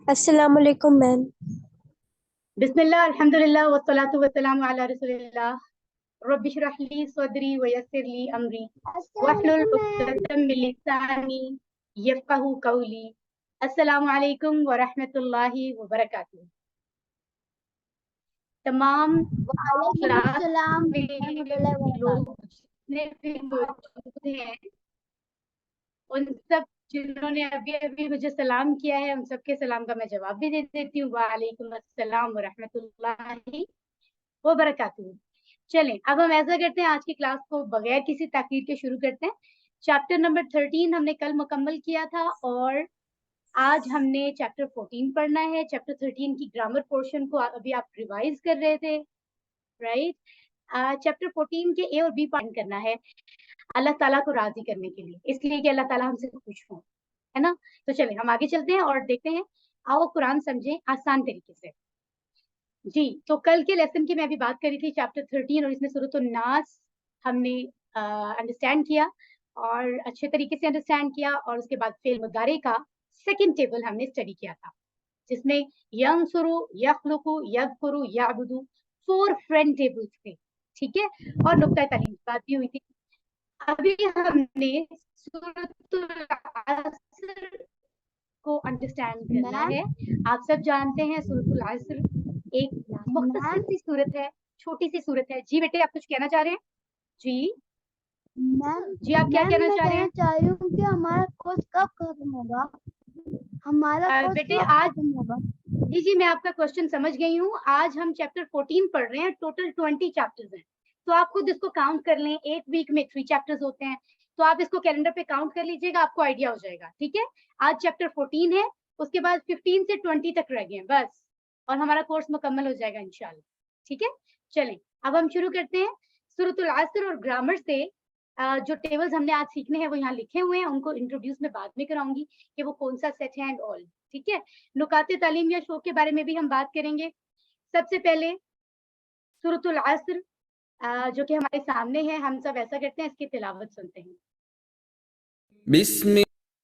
السلام علیکم میم. بسم اللہ الحمدللہ والصلاۃ والسلام علی رسول اللہ. رب اشرح لی صدری ویسر لی امری واحلل عقدۃ من لسانی یفقہوا قولی. السلام علیکم ورحمۃ اللہ وبرکاتہ. تمام کلاس میں لوگ جتنے بھی موجود ہیں ان سب جنہوں نے ابھی ابھی مجھے سلام کیا ہے ان سب کے سلام کا میں جواب بھی دے دیتی ہوں. وعلیکم السلام ورحمۃ اللہ وبرکاتہ. چلیں اب ہم ایسا کرتے ہیں آج کی کلاس کو بغیر کسی تاخیر کے شروع کرتے ہیں. چیپٹر نمبر 13 ہم نے کل مکمل کیا تھا اور آج ہم نے چیپٹر 14 پڑھنا ہے. چیپٹر 13 کی گرامر پورشن کو ابھی آپ ریوائز کر رہے تھے رائٹ. چیپٹر 14 کے اے اور بی پارٹ کرنا ہے اللہ تعالیٰ کو راضی کرنے کے لیے, اس لیے کہ اللہ تعالیٰ ہم سے خوش ہوں, ہے نا. تو چلیں ہم آگے چلتے ہیں اور دیکھتے ہیں. آؤ قرآن سمجھیں آسان طریقے سے. جی تو کل کے لیسن کی میں ابھی بات کری تھی چیپٹر 13 اور اس میں سورۃ الناس ہم نے انڈرسٹینڈ کیا اور اچھے طریقے سے انڈرسٹینڈ کیا, اور اس کے بعد فعل مضارع کا سیکنڈ ٹیبل ہم نے اسٹڈی کیا تھا جس میں ینصرو, یخلقو, یذکرو, یعبدو 4 فرینڈ ٹیبلز تھے, ٹھیک ہے. اور نقطۂ تعلیم کی بات بھی ہوئی تھی. ابھی ہم نے سورۃ العصر کو انڈرسٹینڈ کرنا ہے. آپ سب جانتے ہیں سورۃ العصر ایک مختصر سی سورت ہے, چھوٹی سی سورت ہے. جی بیٹے آپ کچھ کہنا چاہ رہے ہیں؟ جی جی آپ کیا کہنا چاہ رہے ہیں؟ چاہ رہی ہوں کہ ہمارا کورس کب ختم ہوگا. بیٹے آج جی میں آپ کا کوشچن سمجھ گئی ہوں. آج ہم چیپٹر 14 پڑھ رہے ہیں. ٹوٹل 20 چیپٹرز ہیں, تو آپ خود اس کو کاؤنٹ کر لیں. ایک ویک میں 3 چیپٹرز ہوتے ہیں, تو آپ اس کو کیلنڈر پہ کاؤنٹ کر لیجیے گا, آپ کو آئیڈیا ہو جائے گا. ٹھیک ہے, آج چیپٹر 14 ہے, اس کے بعد 15 سے 20 تک رہ گئے بس, اور ہمارا کورس مکمل ہو جائے گا انشاءاللہ. ٹھیک ہے, چلیں اب ہم شروع کرتے ہیں. سورۃ العصر اور گرامر سے جو ٹیبلز ہم نے آج سیکھنے ہیں وہ یہاں لکھے ہوئے ہیں. ان کو انٹروڈیوس میں بعد میں کراؤں گی کہ وہ کون سا سیٹ ہے اینڈ آل. ٹھیک ہے, نکات تعلیم یا شوق کے بارے میں بھی ہم بات کریں گے. سب سے پہلے سورۃ العصر جو کہ ہمارے سامنے ہے, ہم سب ایسا کرتے ہیں اس کی تلاوت سنتے ہیں.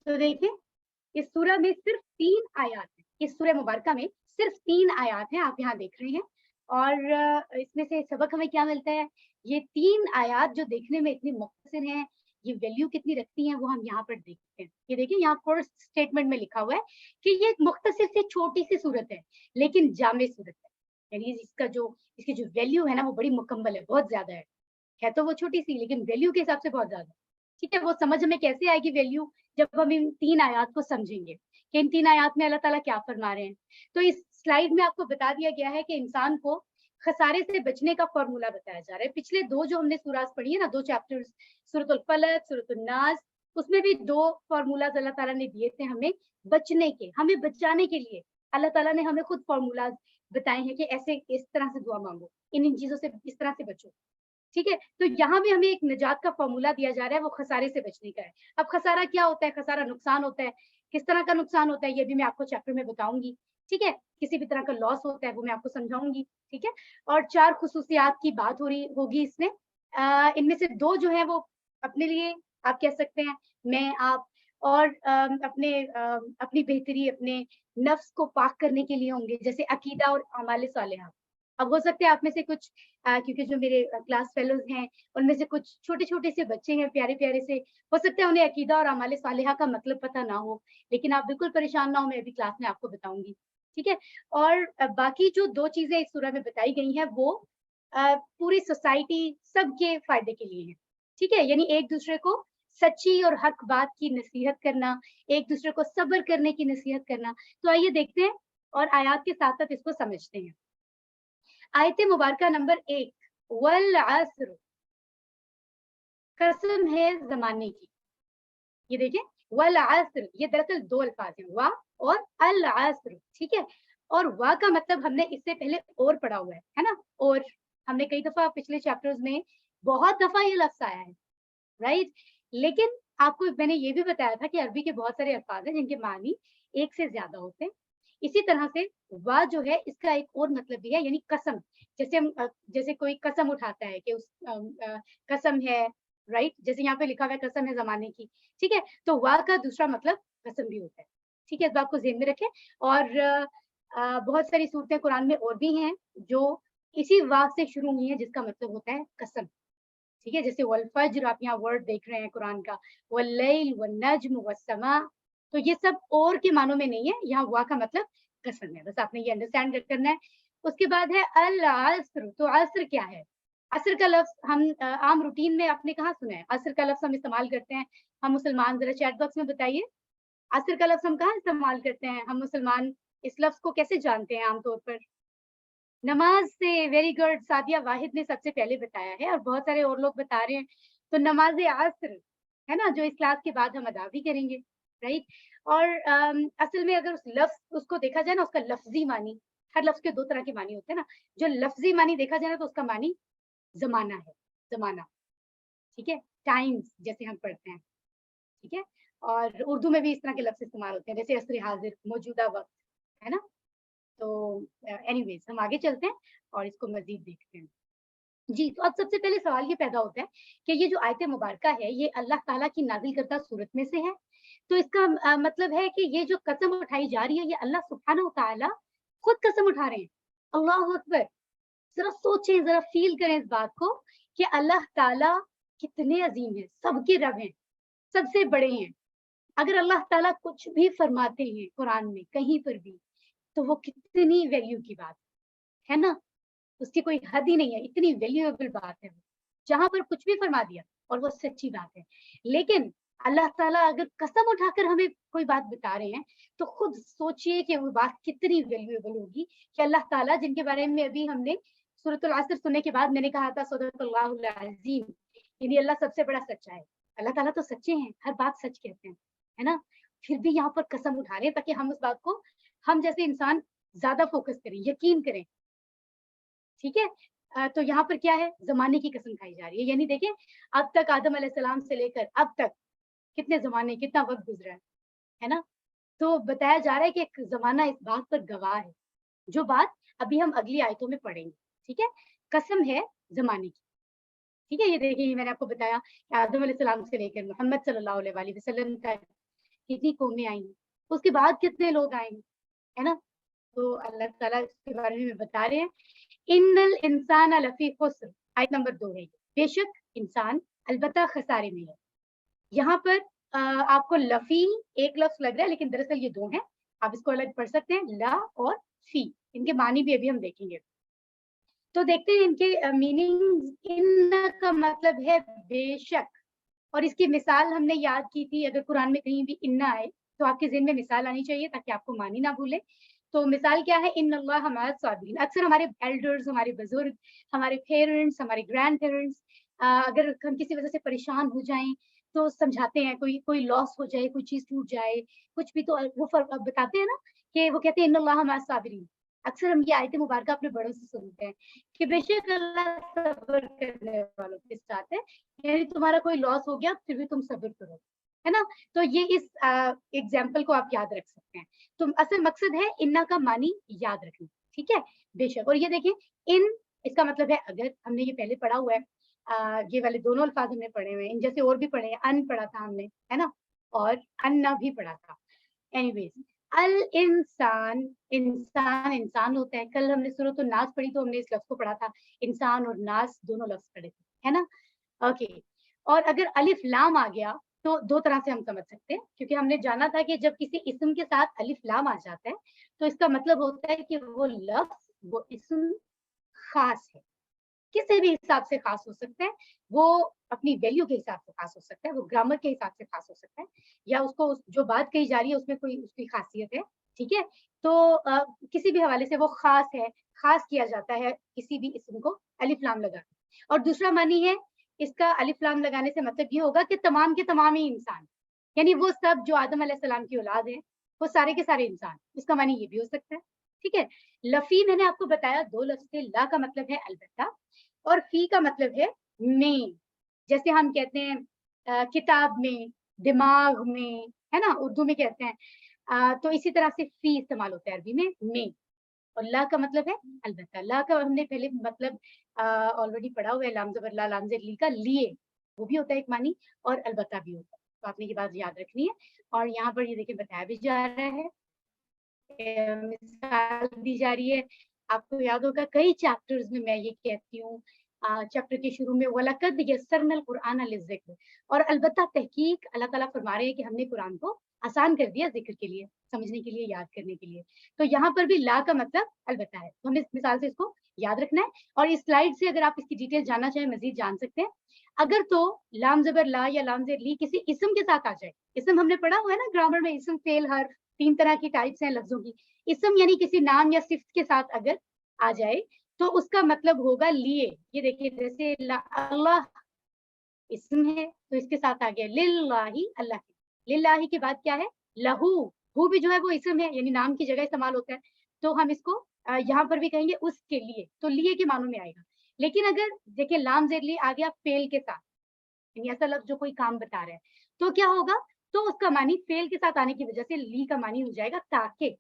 تو دیکھیں اس سورہ میں صرف 3 آیات ہیں. اس سورہ مبارکہ میں صرف 3 آیات ہیں, آپ یہاں دیکھ رہے ہیں. اور اس میں سے سبق ہمیں کیا ملتا ہے؟ یہ 3 آیات جو دیکھنے میں اتنی مختصر ہیں, یہ ویلیو کتنی رکھتی ہیں وہ ہم یہاں پر دیکھتے ہیں. یہ دیکھیں یہاں فرسٹ اسٹیٹمنٹ میں لکھا ہوا ہے کہ یہ ایک مختصر سے چھوٹی سی صورت ہے لیکن جامع صورت ہے. یعنی اس کی جو ویلیو ہے نا وہ بڑی مکمل ہے, بہت زیادہ ہے تو وہ چھوٹی سی لیکن ویلیو کے حساب سے بہت زیادہ. ٹھیک ہے, وہ سمجھ میں کیسے آئے گی ویلیو جب ہم ان 3 آیات کو سمجھیں گے کہ ان 3 آیات میں اللہ تعالیٰ کیا فرما رہے ہیں. تو اس سلائیڈ میں آپ کو بتا دیا گیا ہے کہ انسان کو خسارے سے بچنے کا فارمولا بتایا جا رہا ہے. پچھلے 2 جو ہم نے سورات پڑھی ہے نا, 2 چیپٹرز سورۃ الفلق, سورۃ الناس, اس میں بھی 2 فارمولاز اللہ تعالیٰ نے دیے تھے ہمیں بچنے کے, ہمیں بچانے کے لیے. اللہ تعالیٰ نے ہمیں خود فارمولاز بتائے ہیں کہ ایسے اس طرح سے دعا مانگو, ان چیزوں سے اس طرح سے بچو. ٹھیک ہے, تو یہاں بھی ہمیں ایک نجات کا فارمولا دیا جا رہا ہے, وہ خسارے سے بچنے کا ہے. اب خسارہ کیا ہوتا ہے؟ خسارہ نقصان ہوتا ہے. کس طرح کا نقصان ہوتا ہے یہ بھی میں آپ کو چیپٹر میں بتاؤں گی. ٹھیک ہے, کسی بھی طرح کا لاس ہوتا ہے وہ میں آپ کو سمجھاؤں گی. ٹھیک ہے, اور 4 خصوصیات کی بات ہو رہی ہوگی اس میں. ان میں سے 2 جو ہیں وہ اپنے لیے آپ کہہ سکتے ہیں, میں آپ, اور اپنی بہتری, اپنے نفس کو پاک کرنے کے لیے ہوں گے, جیسے عقیدہ اور اعمال صالحہ. اب ہو سکتے ہیں آپ میں سے کچھ کیونکہ جو میرے کلاس فیلوز ہیں ان میں سے کچھ چھوٹے چھوٹے سے بچے ہیں, پیارے پیارے سے, ہو سکتا ہے انہیں عقیدہ اور اعمال صالحہ کا مطلب پتہ نہ ہو, لیکن آپ بالکل پریشان نہ ہو, میں ابھی کلاس میں آپ کو بتاؤں گی. ٹھیک ہے, اور باقی جو 2 چیزیں اس سورہ میں بتائی گئی ہیں وہ پوری سوسائٹی سب کے فائدے کے لیے ہیں. ٹھیک ہے, یعنی ایک دوسرے کو سچی اور حق بات کی نصیحت کرنا, ایک دوسرے کو صبر کرنے کی نصیحت کرنا. تو آئیے دیکھتے ہیں اور آیات کے ساتھ ساتھ اس کو سمجھتے ہیں. آیت مبارکہ نمبر 1, والعصر, قسم ہے زمانے کی. یہ دیکھیں والعصر, یہ دراصل 2 الفاظ ہیں, وا اور العصر. ٹھیک ہے, اور وا کا مطلب ہم نے اس سے پہلے اور پڑھا ہوا ہے نا, اور ہم نے کئی دفعہ پچھلے چیپٹرز میں بہت دفعہ یہ لفظ آیا ہے رائٹ. لیکن آپ کو میں نے یہ بھی بتایا تھا کہ عربی کے بہت سارے الفاظ ہیں جن کے معنی ایک سے زیادہ ہوتے ہیں. इसी तरह से वा जो है इसका एक और मतलब भी है, यानी कसम। जैसे हम जैसे कोई कसम उठाता है कि उस कसम है, राइट, जैसे यहाँ पे लिखा हुआ है कसम है जमाने की, ठीक है, तो वा का दूसरा मतलब कसम भी होता है, ठीक है, इस बात को ज़हन में रखें। और बहुत सारी सूरतें कुरान में और भी हैं जो इसी वा से शुरू हुई हैं, जिसका मतलब होता है कसम, ठीक है, जैसे वल फज्र, आप यहाँ वर्ड देख रहे हैं कुरान का, वल लैल वन नज्म वस्समा, तो ये सब और के मानों में नहीं है, यहाँ वा का मतलब कसम है, बस आपने ये अंडरस्टैंड करना है। उसके बाद है अल अस्र, तो अस्र क्या है? अस्र का लफ्ज हम आम रूटीन में आपने कहाँ सुना है? अस्र का लफ्ज हम इस्तेमाल करते हैं, हम मुसलमान, जरा चैट बॉक्स में बताइए, अस्र का लफ्ज हम कहाँ इस्तेमाल करते हैं? हम मुसलमान इस लफ्ज को कैसे जानते हैं आमतौर पर? नमाज से। वेरी गुड, सादिया वाहिद ने सबसे पहले बताया है और बहुत सारे और लोग बता रहे हैं। तो नमाज असर है ना, जो इस क्लास के बाद हम अदा भी करेंगे, राइट। और असल में अगर उस लफ्ज उसको देखा जाए ना, उसका लफ्जी मानी, हर लफ्ज के दो तरह के मानी होते हैं ना, जो लफ्जी मानी देखा जाए ना तो उसका मानी जमाना है, जमाना, ठीक है, टाइम्स जैसे हम पढ़ते हैं, ठीक है। और उर्दू में भी इस तरह के लफ्ज इस्तेमाल होते हैं, जैसे असर हाजिर, मौजूदा वक्त, है ना। तो एनीवेज हम आगे चलते हैं और इसको मजीद देखते हैं। जी, तो अब सबसे पहले सवाल ये पैदा होता है कि ये जो आयत मुबारका है ये अल्लाह ताला की नाजिल करदा सूरत में से है, तो इसका मतलब है कि ये जो कसम उठाई जा रही है ये अल्लाह सुब्हानहू तआला खुद कसम उठा रहे हैं। अल्लाहु अकबर, जरा सोचें, जरा फील करें इस बात को कि अल्लाह ताला कितने अजीम है, सबके रब हैं, सबसे बड़े हैं। अगर अल्लाह ताला कुछ भी फरमाते हैं कुरान में कहीं पर भी, तो वो कितनी वैल्यू की बात है ना, उसकी कोई हद ही नहीं है, इतनी वैल्यूएबल बात है वो, जहाँ पर कुछ भी फरमा दिया और वो सच्ची बात है। लेकिन अल्लाह ताला अगर कसम उठाकर हमें कोई बात बता रहे हैं, तो खुद सोचिए कि वो बात कितनी वैल्यूएबल होगी कि अल्लाह ताला, जिनके बारे में अभी हमने सूरतुल असर सुनने के बाद मैंने कहा था सदक़ल्लाहुल अज़ीम, यानी अल्लाह सबसे बड़ा सच्चा है। अल्लाह ताला तो सच्चे हैं, हर बात सच कहते हैं, है ना। फिर भी यहाँ पर कसम उठा रहे हैं ताकि हम उस बात को, हम जैसे इंसान ज्यादा फोकस करें, यकीन करें, ठीक है। तो यहाँ पर क्या है, जमाने की कसम खाई जा रही है, यानी देखिए अब तक आदम अलैहिस्सलाम से लेकर अब तक कितने जमाने, कितना वक्त गुजरा है ना। तो बताया जा रहा है कि एक जमाना इस बात पर गवाह है, जो बात अभी हम अगली आयतों में पढ़ेंगे, ठीक है। कसम है जमाने की, ठीक है। ये देखिए, ये मैंने आपको बताया कि आदम अलैहिस्सलाम से लेकर मोहम्मद सल्लल्लाहु अलैहि वसल्लम तक कितनी कौमें आई, उसके बाद कितने लोग आए, है ना। तो अल्लाह ताला इसके बारे में बता रहे हैं, इन्नल इंसान लफी खुस्र, आयत नंबर 2 है, बेशक इंसान अलबत्ता खसारे में है। यहाँ पर आपको लफी एक लफ्ज लग रहा है, लेकिन दरअसल ये दो हैं, आप इसको अलग पढ़ सकते हैं, ला और फी, इनके मानी भी अभी हम देखेंगे। तो देखते हैं इनके मीनिंग। इन का मतलब है बेशक, और इसकी मिसाल हमने याद की थी, अगर कुरान में कहीं भी इन्ना आए तो आपके ज़हन में मिसाल आनी चाहिए ताकि आपको मानी ना भूले। तो मिसाल क्या है, इन्नल्लाह मअस साबिरीन। अक्सर हमारे एल्डर्स, हमारे बुजुर्ग, हमारे पेरेंट्स, हमारे ग्रैंड पेरेंट्स अगर हम किसी वजह से परेशान हो जाएं तो समझाते हैं, कोई कोई लॉस हो जाए, कोई चीज टूट जाए, कुछ भी, तो वो बताते हैं ना कि वो कहते हैं इन्नल्लाह मअस साबिरीन। अक्सर हम ये आयत मुबारक अपने बड़ों से सुनते हैं कि बेशक अल्लाह सब्र करने वालों के साथ है, यानी तुम्हारा कोई लॉस हो गया फिर भी तुम सब्र करो, है ना। तो ये इस एग्जाम्पल को आप याद रख सकते हैं। तो असल मकसद है इन्ना का मानी याद रखना, ठीक है, बेशक। और ये देखिए, इन इसका मतलब है अगर, हमने ये पहले पढ़ा हुआ है, ये वाले दोनों अल्फाज हमने पढ़े हुए हैं, इन जैसे और भी पढ़े हैं, अन पढ़ा था हमने, है ना, और अन्ना भी पढ़ा था। एनीवेज, अल इंसान, इंसान इंसान होता है। कल हमने सूरत नास पढ़ी तो हमने इस लफ्ज को पढ़ा था, इंसान और नास दोनों लफ्ज पढ़े थे, है ना। ओके, और अगर अलिफ लाम आ गया तो दो तरह से हम समझ सकते हैं, क्योंकि हमने जाना था कि जब किसी इस्म के साथ अलिफ लाम आ जाता है तो इसका मतलब होता है कि वो लफ्ज, वो इस्म खास है, किसी भी हिसाब से खास हो सकता है, वो अपनी वैल्यू के हिसाब से खास हो सकता है, वो ग्रामर के हिसाब से खास हो सकता है, या उसको जो बात कही जा रही है उसमें कोई उसकी खासियत है, ठीक है। तो किसी भी हवाले से वो खास है, खास किया जाता है किसी भी इस्म को अलिफ लाम लगा। और दूसरा मानी है इसका, अलिफ लाम लगाने से मतलब ये होगा कि तमाम के तमाम ही इंसान, यानी वो सब जो आदम अलैहिस्सलाम की औलाद है, वो सारे के सारे इंसान, इसका मानी ये भी हो सकता है, ठीक है। लफी मैंने आपको बताया दो लफ्ज थे, ला का मतलब है अलबत्ता और फी का मतलब है में। जैसे हम कहते हैं किताब में, दिमाग में, है ना, उर्दू में कहते हैं। तो इसी तरह से फी इस्तेमाल होता है अरबी में, और ला का मतलब है अलबत्ता। ला का हमने पहले मतलब ऑलरेडी पढ़ा हुआ है, लाम ज़बर ला लाम ज़ेर ली का लिए, वो भी होता है एक मानी, और अलबत्ता भी होता है, तो आपने ये बात याद रखनी है। और यहाँ पर ये देखिए बताया भी जा रहा है, मिसाल दी जा रही है। आपको याद होगा कई चैप्टर्स में मैं ये कहती हूँ, चैप्टर के शुरू में वलकद यस्सरनल कुरआन लिज़िक्र, और अलबत्ता तहकीक अल्लाह ताला फरमा रहे हैं कि हमने कुरान को आसान कर दिया ज़िक्र के लिए, समझने के लिए, याद करने के लिए। तो यहाँ पर भी ला का मतलब अलबत्ता है, तो हमें इस मिसाल से इसको याद रखना है। और इस स्लाइड से अगर आप इसकी डिटेल जानना चाहें, मज़ीद जान सकते हैं। अगर तो लाम ज़बर ला या लाम ज़ेर ली किसी इस्म के साथ आ जाए, इस्म हमने पढ़ा हुआ है ना ग्रामर में, इस्म, फ़ेल, हर्फ, 3 तरह की टाइप्स हैं लफ्ज़ों की। इस्म यानी किसी नाम या सिफ़त के साथ अगर आ जाए, तो उसका मतलब होगा लिए। ये देखिए जैसे अल्लाह इस्म है, तो इसके साथ आ गया लिल्लाही, अल्लाह के। लिल्लाही के बाद क्या है? लहू, हू भी जो है वो इस्म है, यानी नाम की जगह इस्तेमाल होता है। तो हम इसको यहाँ पर भी कहेंगे उसके लिए, तो लिए के मानों में आएगा। लेकिन अगर देखिए लाम ज़ेर ली आ गया फ़ेल के साथ, यानी ऐसा लफ्ज़ जो कोई काम बता रहा है, तो क्या होगा? तो उसका मानी फ़ेल के साथ आने की वजह से ली का मानी हो जाएगा ताकि।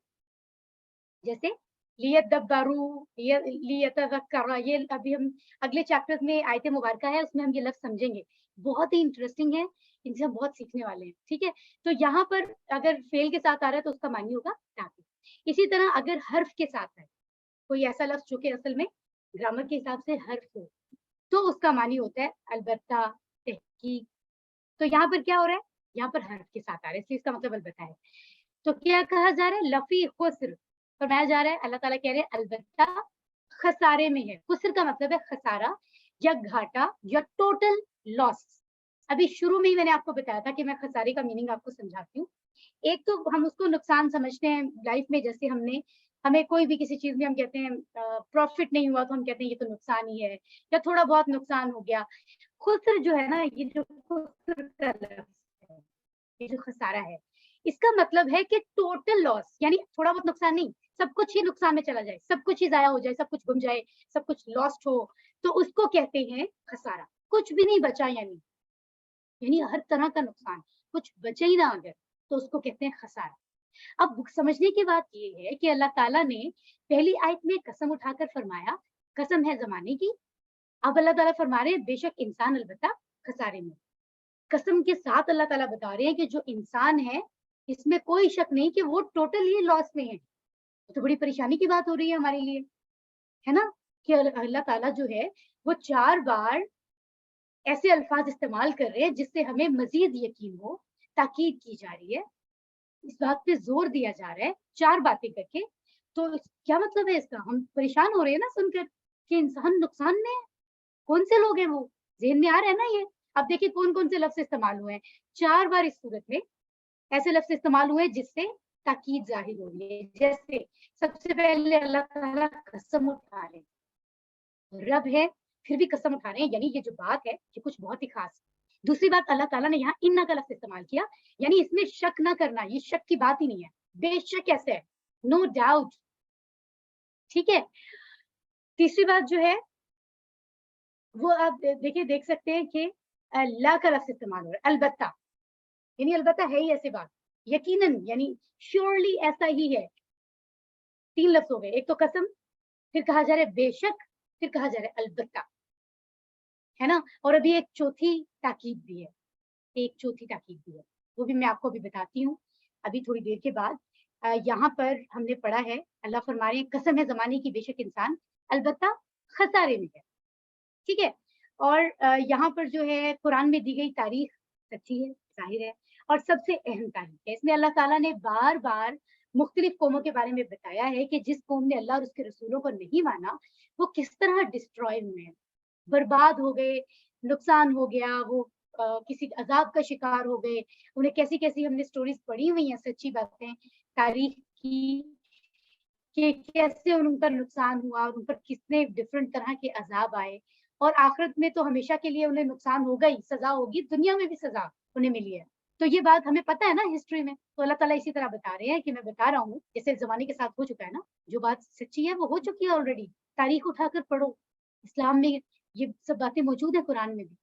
जैसे लियदब्बरू, लियतज़क्करा, ये अभी हम अगले चैप्टर्स में आयत मुबारका है, उसमें हम ये लफ्ज़ समझेंगे। बहुत ही इंटरेस्टिंग है, इनसे हम बहुत सीखने वाले हैं, ठीक है? तो यहाँ पर अगर फ़ेल के साथ आ रहा है तो उसका मानी होगा ताकि। इसी तरह अगर हर्फ के साथ है, कोई ऐसा लफ्ज़ जो कि असल में ग्रामर के हिसाब से हर्फ हो, तो उसका मानी होता है अलबत्ता, तहकीक। तो यहाँ पर क्या हो रहा है? यहाँ पर हर्फ के साथ आ रहा है, इसलिए इसका मतलब अलबत्ता है। तो क्या कहा जा रहा है? लफ़ी खुस्र, फरमाया जा रहा है, अल्लाह ताला कह रहे हैं अलबत्ता खसारे में है। खुस्र का मतलब है खसारा या घाटा या टोटल लॉस। अभी शुरू में ही मैंने आपको बताया था कि मैं खसारे का मीनिंग आपको समझाती हूँ। एक तो हम उसको नुकसान समझते हैं लाइफ में, जैसे हमें कोई भी किसी चीज़ में हम कहते हैं प्रॉफ़िट नहीं हुआ तो हम कहते हैं ये तो नुकसान ही है, या थोड़ा बहुत नुकसान हो गया। खुस्र जो है ना, ये जो खुस्र का लफ्ज़ है, ये जो खसारा है, इसका मतलब है कि टोटल लॉस, यानी थोड़ा बहुत नुकसान नहीं, सब कुछ ही नुकसान में चला जाए, सब कुछ ही ज़ाया हो जाए, सब कुछ गुम जाए, सब कुछ लॉस्ट हो, तो उसको कहते हैं खसारा। कुछ भी नहीं बचा यानी हर तरह का नुकसान, कुछ बचे ही ना अगर, तो उसको कहते हैं खसारा। अब समझने की बात ये है कि अल्लाह ताला ने पहली आयत में कसम उठाकर फरमाया, कसम है ज़माने की। अब अल्लाह ताला फरमा रहे हैं बेशक इंसान अलबत्ता खसारे में। कसम के साथ अल्लाह ताला बता रहे हैं कि जो इंसान है, इसमें कोई शक नहीं कि वो टोटली लॉस में है। तो बड़ी परेशानी की बात हो रही है हमारे लिए, है ना? कि अल्लाह ताला जो है, वो 4 बार ऐसे अल्फाज इस्तेमाल कर रहे हैं जिससे हमें मज़ीद यकीन हो, ताकीद की जा रही है, इस बात पे ज़ोर दिया जा रहा है, 4 बातें करके। तो क्या मतलब है इसका? हम परेशान हो रहे हैं ना सुनकर कि इंसान नुकसान में है। कौन से लोग हैं वो? ज़हन में आ रहा है ना ये? अब देखिए कौन-कौन से लफ्ज़ इस्तेमाल हुए हैं। 4 बार इस सूरत में ऐसे लफ्ज़ इस्तेमाल हुए जिससे ताकीद ज़ाहिर हो रही है। जैसे सबसे पहले अल्लाह ताला कसम उठा रहे हैं, रब है, फिर भी कसम उठा रहे हैं, यानी ये जो बात है, ये कुछ बहुत ही ख़ास है। दूसरी बात अल्लाह ताला ने यहाँ इन्ना का लफ्ज़ इस्तेमाल किया, यानी इसमें शक ना करना, ये शक की बात ही नहीं है। बेशक ऐसा है, नो डाउट, ठीक है? तीसरी बात जो है, वो आप देखिए देख सकते हैं कि ला का लफ्ज़ इस्तेमाल हो रहा है, अलबत्ता, यानी अलबत्ता है ही ऐसी बात, यकीनन यानी श्योरली ऐसा ही है। 3 लफ्ज़ हो गए, एक तो कसम, फिर कहा जा रहा है बेशक, फिर कहा जा रहा है अलबत्ता, है ना? और अभी एक चौथी ताकीद भी है, एक चौथी ताकीद भी है, वो भी मैं आपको अभी बताती हूँ, अभी थोड़ी देर के बाद। यहाँ पर हमने पढ़ा है, अल्लाह फरमा रहे हैं कसम है ज़माने की बेशक इंसान अलबत्ता खसारे में है, ठीक है? और यहाँ पर जो है कुरान में दी गई तारीख सच्ची है, ज़ाहिर है, और सबसे अहम तारीख है। इसमें अल्लाह ताला ने बार-बार मुख्तलिफ कौमों के बारे में बताया है कि जिस कौम ने अल्लाह और उसके रसूलों को नहीं माना, वो किस तरह डिस्ट्रॉय हुए हैं, बर्बाद हो गए, नुकसान हो गया, वो किसी अज़ाब का शिकार हो गए। उन्हें कैसी-कैसी हमने स्टोरीज़ पढ़ी हुई हैं, सच्ची बातें तारीख की, कि कैसे उन पर नुकसान हुआ और उन पर कितने डिफरेंट तरह के अज़ाब आए, और आखिरत में तो हमेशा के लिए उन्हें नुकसान होगा ही, सज़ा होगी, दुनिया में भी सज़ा उन्हें मिली है। तो ये बात हमें पता है ना हिस्ट्री में, तो अल्लाह ताला इसी तरह बता रहे हैं कि मैं बता रहा हूँ, जैसे ज़माने के साथ हो चुका है ना, जो बात सच्ची है वो हो चुकी है ऑलरेडी, तारीख उठाकर पढ़ो, इस्लाम में ये सब बातें मौजूद है कुरान में भी।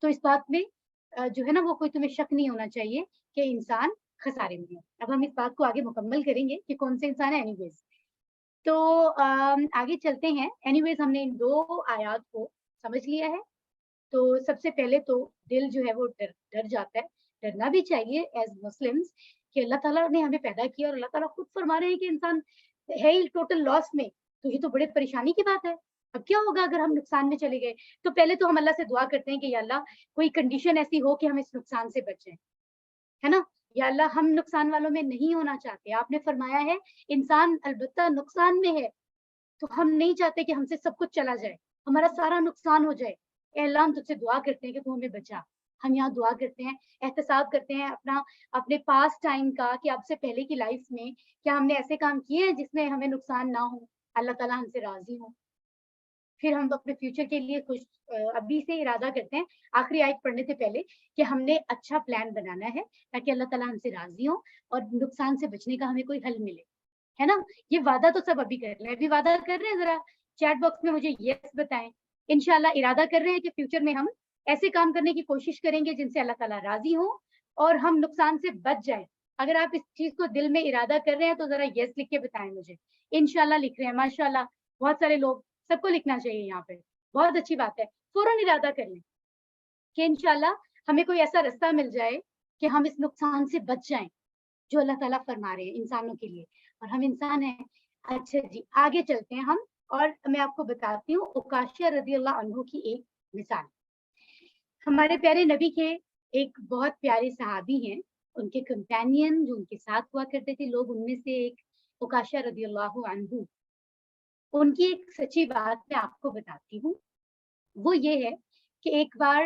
तो इस बात में जो है ना वो कोई तुम्हें शक नहीं होना चाहिए कि इंसान खसारे में है। अब हम इस बात को आगे मुकम्मल करेंगे कि कौन से इंसान है। एनीवेज तो आगे चलते हैं। एनीवेज हमने इन 2 आयात को समझ लिया है। तो सबसे पहले तो दिल जो है वो डर जाता है। डरना भी चाहिए एज मुस्लिम्स कि अल्लाह ताला ने हमें पैदा किया और अल्लाह ताला खुद फरमा रहे हैं कि इंसान है ही टोटल लॉस में। तो ये तो बड़े परेशानी की बात है। अब क्या होगा अगर हम नुकसान में चले गए? तो पहले तो हम अल्लाह से दुआ करते हैं कि या अल्लाह कोई कंडीशन ऐसी हो कि हम इस नुकसान से बचें, है ना? या अल्लाह हम नुकसान वालों में नहीं होना चाहते। आपने फरमाया है इंसान अलबत्ता नुकसान में है, तो हम नहीं चाहते कि हमसे सब कुछ चला जाए, हमारा सारा नुकसान हो जाए। ए अल्लाह हम तुझसे दुआ करते हैं कि तू हमें बचा। हम यहाँ दुआ करते हैं, एहतसाब करते हैं अपने पास टाइम का कि अब से पहले की लाइफ में क्या हमने ऐसे काम किए हैं जिसमें हमें नुकसान ना हो, अल्लाह ताला हमसे राज़ी हो। फिर हम अपने फ्यूचर के लिए अभी से इरादा करते हैं, आखिरी आयत पढ़ने से पहले, कि हमने अच्छा प्लान बनाना है ताकि अल्लाह ताला हमसे राज़ी हो और नुकसान से बचने का हमें कोई हल मिले, है ना? ये वादा तो सब अभी कर रहे हैं। अभी वादा कर रहे हैं, ज़रा चैट बॉक्स में मुझे यस बताएँ। इंशाल्लाह इरादा कर रहे हैं कि फ्यूचर में हम ऐसे काम करने की कोशिश करेंगे जिनसे अल्लाह ताला राज़ी हो और हम नुकसान से बच जाएँ। अगर आप इस चीज़ को दिल में इरादा कर रहे हैं तो ज़रा यस लिख के बताएँ मुझे। इंशाल्लाह लिख रहे हैं, माशाल्लाह बहुत सारे लोग, सबको लिखना चाहिए यहाँ पे। बहुत अच्छी बात है। फ़ौरन इरादा कर लें कि इंशाल्लाह हमें कोई ऐसा रास्ता मिल जाए कि हम इस नुकसान से बच जाएँ, जो अल्लाह ताला फरमा रहे हैं इंसानों के लिए, और हम इंसान हैं। अच्छा जी, आगे चलते हैं हम, और मैं आपको बताती हूँ उकाशिया रज़ी अल्लाह अन्हु की एक मिसाल। हमारे प्यारे नबी के एक बहुत प्यारे सहाबी हैं, उनके कंपेनियन जो उनके साथ हुआ करते थे लोग, उनमें से एक उकाशिया रज़ी अल्लाहु अन्हु। उनकी एक सच्ची बात मैं आपको बताती हूँ। वो ये है कि एक बार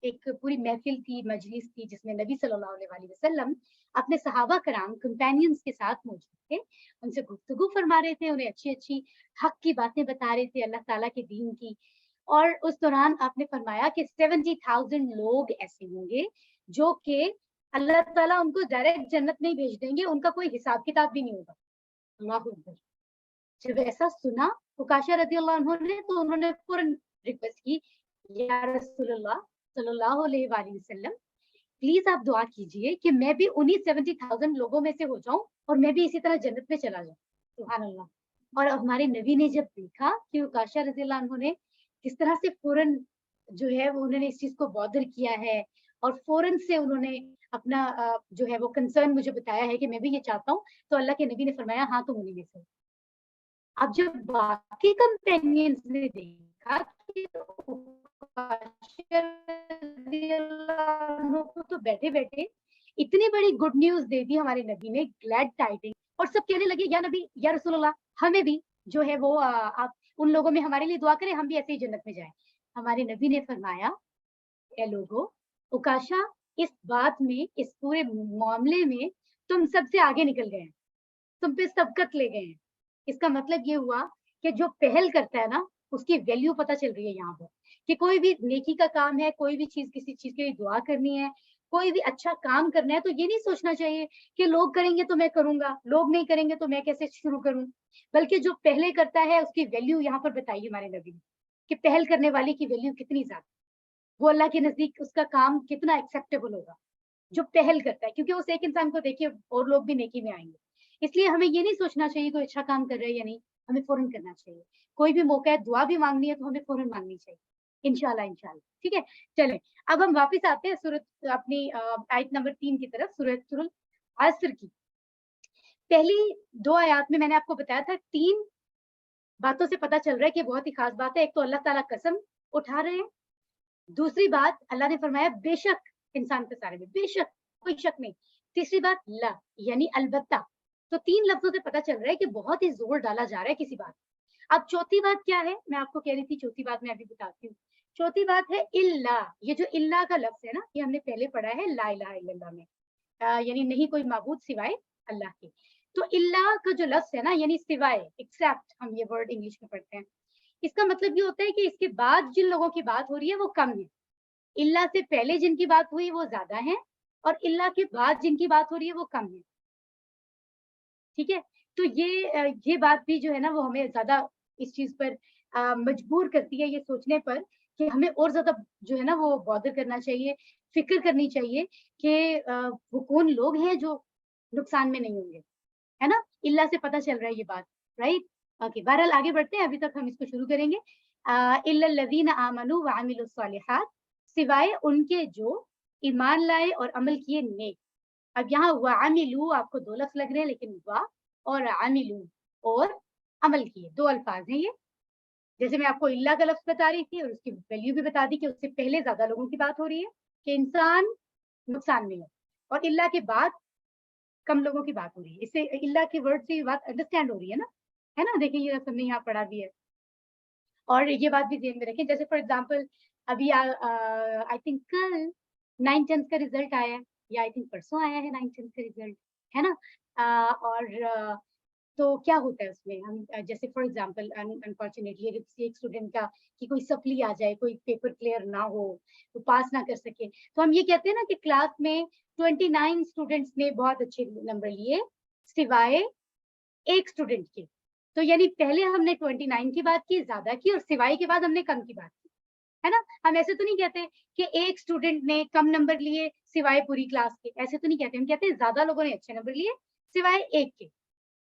एक पूरी महफ़िल थी, मजलिस थी जिसमें नबी सल्लल्लाहु अलैहि वसल्लम अपने सहाबा कराम कंपेनियंस के साथ मौजूद थे। उनसे गुफ्तगू फरमा रहे थे, उन्हें अच्छी-अच्छी हक़ की बातें बता रहे थे, अल्लाह ताला के दीन की। और उस दौरान आपने फरमाया कि 70,000 लोग ऐसे होंगे जो कि अल्लाह ताला उनको डायरेक्ट जन्नत में ही भेज देंगे, उनका कोई हिसाब-किताब भी नहीं होगा। अल्लाहू अकबर! जब ऐसा सुना उकाशा रज़ियल्लाहु अन्हु ने, तो उन्होंने फ़ौरन रिक्वेस्ट की, या रसूलल्लाह सल्लल्लाहु अलैहि वसल्लम, प्लीज़ आप दुआ कीजिए कि मैं भी उन्हीं 70,000 लोगों में से हो जाऊँ और मैं भी इसी तरह जन्नत में चला जाऊँ। सुभान अल्लाह! और हमारे नबी ने जब देखा कि उकाशा रज़ियल्लाहु अन्हु ने किस तरह से फ़ौरन जो है वो उन्होंने इस चीज़ को बॉदर किया है और फ़ौरन से उन्होंने अपना जो है वो कंसर्न मुझे बताया है कि मैं भी ये चाहता हूँ, तो अल्लाह के नबी ने फरमाया, हाँ, तुम उन्हीं में से हो। अब जब बाकी कंपेनियंस ने देखा कि को तो बैठे-बैठे इतनी बड़ी गुड न्यूज़ दे दी हमारे नबी ने, ग्लैड टाइडिंग, और सब कहने लगे, या नबी, या रसूलल्लाह, हमें भी जो है वो आप उन लोगों में हमारे लिए दुआ करें, हम भी ऐसे ही जन्नत में जाएँ। हमारे नबी ने फरमाया, ए लोगों, उकाशा, इस बात में, इस पूरे मामले में तुम सबसे आगे निकल गए हैं, तुम पे सबकत ले गए हैं। इसका मतलब ये हुआ कि जो पहल करता है ना, उसकी वैल्यू पता चल रही है यहाँ पर, कि कोई भी नेकी का काम है, कोई भी चीज़, किसी चीज़ के लिए दुआ करनी है, कोई भी अच्छा काम करना है, तो ये नहीं सोचना चाहिए कि लोग करेंगे तो मैं करूँगा, लोग नहीं करेंगे तो मैं कैसे शुरू करूँ? बल्कि जो पहले करता है उसकी वैल्यू यहाँ पर बताई हमारे नबी ने, कि पहल करने वाले की वैल्यू कितनी ज़्यादा, वो अल्लाह के नज़दीक उसका काम कितना एक्सेप्टेबल होगा। जो पहल करता है, क्योंकि उस एक इंसान को देखिए और लोग भी नेकी में आएँगे। इसलिए हमें ये नहीं सोचना चाहिए कोई अच्छा काम कर रहा है या नहीं, हमें फ़ौरन करना चाहिए। कोई भी मौका है, दुआ भी माँगनी है तो हमें फ़ौरन माँगनी चाहिए। इंशाअल्लाह, इंशाअल्लाह, ठीक है? चलें, अब हम वापस आते हैं आयत नंबर 3 की तरफ, सूरह असर की। पहली 2 आयत में मैंने आपको बताया था 3 बातों से पता चल रहा है कि बहुत ही ख़ास बात है। एक तो अल्लाह ताला कसम उठा रहे हैं, दूसरी बात अल्लाह ने फरमाया बेशक इंसान के बारे में, बेशक, कोई शक नहीं। तीसरी बात ला, यानी अलबत्ता। तो 3 लफ्ज़ों से पता चल रहा है कि बहुत ही ज़ोर डाला जा रहा है किसी बात। अब चौथी बात क्या है? मैं आपको कह रही थी चौथी बात मैं अभी बताती हूँ। चौथी बात है इल्ला। ये जो इल्ला का लफ्ज़ है ना, ये हमने पहले पढ़ा है ला इलाहा इल्लल्लाह में। यानी नहीं कोई माबूद सिवाय अल्लाह के। तो इल्ला का जो लफ्ज़ है ना, यानी सिवाय, एक्सेप्ट, हम ये वर्ड इंग्लिश में पढ़ते हैं। इसका मतलब ये होता है कि इसके बाद जिन लोगों की बात हो रही है वो कम है। इल्ला से पहले जिनकी बात हुई वो ज़्यादा हैं, और इल्ला के बाद जिनकी बात हो रही है वो कम है। ठीक है? तो ये बात भी जो है ना वो हमें ज़्यादा इस चीज़ पर मजबूर करती है ये सोचने पर کہ ہمیں اور زیادہ جو ہے نا وہ بادر کرنا چاہیے, فکر کرنی چاہیے کہ وہ کون لوگ ہیں جو نقصان میں نہیں ہوں گے, ہے نا. اللہ سے پتہ چل رہا ہے یہ بات, رائٹ. اوکے, بہرحال آگے بڑھتے ہیں, ابھی تک ہم اس کو شروع کریں گے. الا الذین آمنوا وعملوا الصالحات, سوائے ان کے جو ایمان لائے اور عمل کیے نیک. اب یہاں وعملوا آپ کو دو لفظ لگ رہے ہیں, لیکن وا اور عملوا اور عمل کیے دو الفاظ ہیں یہ. جیسے میں آپ کو اللہ کا لفظ بتا رہی تھی اور اس کی ویلیو بھی بتا دی کہ اس سے پہلے زیادہ لوگوں کی بات ہو رہی ہے کہ انسان نقصان میں ہو, اور اللہ کے بعد کم لوگوں کی بات ہو رہی ہے. اس سے اللہ کے ورڈ سے یہ بات انڈرسٹینڈ ہو رہی ہے نا, ہے نا. دیکھیں یہ ہم نے یہاں پڑھا بھی ہے, اور یہ بات بھی ذہن میں رکھیں. جیسے فار ایگزامپل ابھی آئی تھنک کل 9th-10th کا ریزلٹ آیا ہے, یا آئی تھنک پرسوں آیا ہے 9th-10th کا ریزلٹ, ہے نا. اور تو کیا ہوتا ہے اس میں, ہم جیسے فار ایگزامپل انفارچونیٹلی اگر کسی ایک اسٹوڈنٹ کا کہ کوئی سپلی آ جائے, کوئی پیپر کلیئر نہ ہو, وہ پاس نہ کر سکے, تو ہم یہ کہتے ہیں نا کہ کلاس میں 29 اسٹوڈنٹس نے بہت اچھے نمبر لیے سوائے ایک اسٹوڈنٹ کے. تو یعنی پہلے ہم نے 29 کی بات کی, زیادہ کی, اور سوائے کے بعد ہم نے کم کی بات کی, ہے نا. ہم ایسے تو نہیں کہتے کہ ایک اسٹوڈنٹ نے کم نمبر لیے سوائے پوری کلاس کے, ایسے تو نہیں کہتے. ہم کہتے ہیں زیادہ لوگوں نے اچھے نمبر لیے سوائے ایک کے.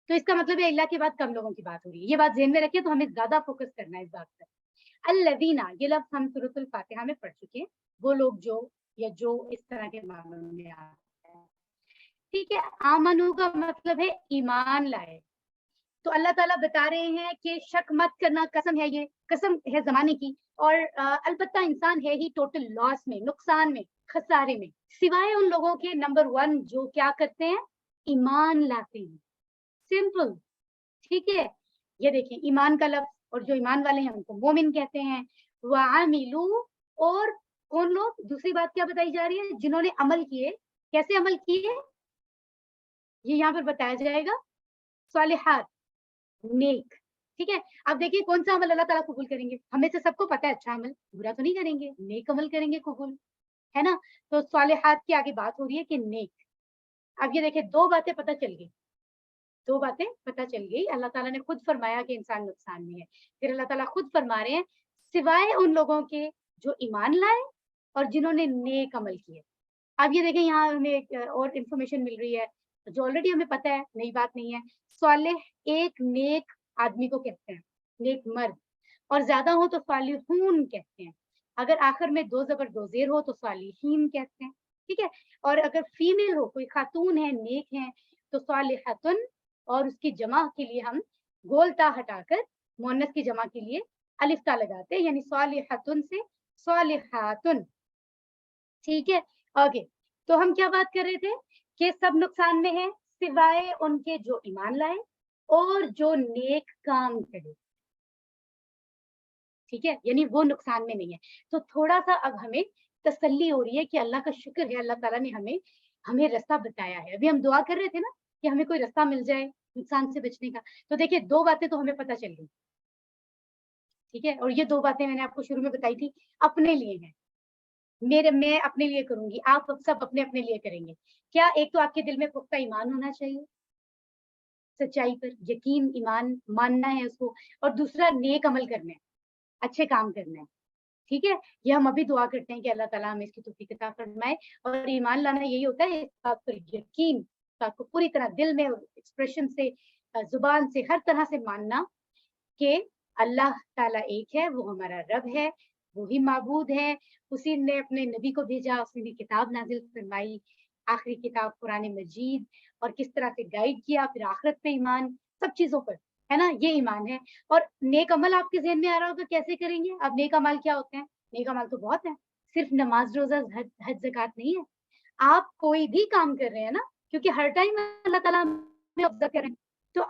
تو اس کا مطلب ہے اللہ کے بعد کم لوگوں کی بات ہو رہی ہے. یہ بات ذہن میں رکھیں, تو ہمیں زیادہ فوکس کرنا ہے اس بات پر. الذین, یہ لفظ ہم سورۃ الفاتحہ میں پڑھ چکے ہیں, وہ لوگ جو یا جو اس طرح کے معنوں میں آتے ہیں, ٹھیک ہے. آمنو کا مطلب ہے ایمان لائے. تو اللہ تعالیٰ بتا رہے ہیں کہ شک مت کرنا, قسم ہے, یہ قسم ہے زمانے کی, اور البتہ انسان ہے ہی ٹوٹل لاس میں, نقصان میں, خسارے میں, سوائے ان لوگوں کے نمبر 1 جو کیا کرتے ہیں, ایمان لاتے ہیں. سمپل, ٹھیک ہے. یہ دیکھیں ایمان کا لفظ, اور جو ایمان والے ہیں ان کو مومن کہتے ہیں. وعملوا, اور کون لوگ, دوسری بات کیا بتائی جا رہی ہے, جنہوں نے عمل کیے. کیسے عمل کیے یہ یہاں پر بتایا جائے گا, صالحات, نیک. ٹھیک ہے. اب دیکھیے کون سا عمل اللہ تعالیٰ قبول کریں گے. ہمیں سے سب کو پتا ہے اچھا عمل, برا تو نہیں کریں گے, نیک عمل کریں گے قبول, ہے نا. تو صالحات کی آگے بات ہو رہی ہے کہ نیک. اب یہ دیکھیں دو باتیں پتہ چل گئی, دو باتیں پتہ چل گئی. اللہ تعالیٰ نے خود فرمایا کہ انسان نقصان میں ہے, پھر اللہ تعالیٰ خود فرما رہے ہیں سوائے ان لوگوں کے جو ایمان لائے اور جنہوں نے نیک عمل کیے. اب یہ دیکھیں یہاں ہمیں ایک اور انفارمیشن مل رہی ہے جو آلریڈی ہمیں پتہ ہے, نئی بات نہیں ہے. صالح ایک نیک آدمی کو کہتے ہیں, نیک مرد, اور زیادہ ہو تو صالحون کہتے ہیں. اگر آخر میں دو زبر دو زیر ہو تو صالحین کہتے ہیں, ٹھیک ہے. اور اگر فیمیل ہو, کوئی خاتون ہے, نیک ہیں, تو صالحتن, اور اس کی جمع کے لیے ہم گول تا ہٹا کر مؤنث کی جمع کے لیے الف تا لگاتے ہیں, یعنی صالحتن سے صالحاتن, ٹھیک ہے. اوکے, تو ہم کیا بات کر رہے تھے کہ سب نقصان میں ہیں سوائے ان کے جو ایمان لائے اور جو نیک کام کرے, ٹھیک ہے. یعنی وہ نقصان میں نہیں ہے. تو تھوڑا سا اب ہمیں تسلی ہو رہی ہے کہ اللہ کا شکر ہے, اللہ تعالیٰ نے ہمیں رستہ بتایا ہے. ابھی ہم دعا کر رہے تھے نا کہ ہمیں کوئی رستہ مل جائے نقصان سے بچنے کا. تو دیکھیے دو باتیں تو ہمیں پتہ چل گئی, ٹھیک ہے. اور یہ دو باتیں میں نے آپ کو شروع میں بتائی تھی, اپنے لیے ہیں. میں اپنے لیے کروں گی, آپ سب اپنے اپنے لیے کریں گے. کیا, ایک تو آپ کے دل میں پختہ ایمان ہونا چاہیے, سچائی پر یقین, ایمان ماننا ہے اس کو, اور دوسرا نیک عمل کرنا ہے, اچھے کام کرنا ہے, ٹھیک ہے. یہ ہم ابھی دعا کرتے ہیں کہ اللہ تعالیٰ ہمیں اس کی توفیق عطا فرمائے. اور ایمان لانا یہی ہوتا ہے, اس بات پر یقین, بات کو پوری طرح دل میں, ایکسپریشن سے, زبان سے, ہر طرح سے ماننا کہ اللہ تعالیٰ ایک ہے, وہ ہمارا رب ہے, وہی معبود ہے, اسی نے اپنے نبی کو بھیجا, اسی نے کتاب نازل فرمائی, آخری کتاب قرآن مجید, اور کس طرح سے گائیڈ کیا, پھر آخرت پہ ایمان, سب چیزوں پر, ہے نا, یہ ایمان ہے. اور نیک عمل آپ کے ذہن میں آ رہا ہوگا کیسے کریں گے. اب نیک عمل کیا ہوتے ہیں, نیک عمل تو بہت ہے, صرف نماز, روزہ, حج, زکات نہیں ہے. آپ کوئی بھی کام کر رہے ہیں نا, کیونکہ ہر ٹائم اللہ تعالیٰ ہمیں آبزرو کر رہے ہیں, تو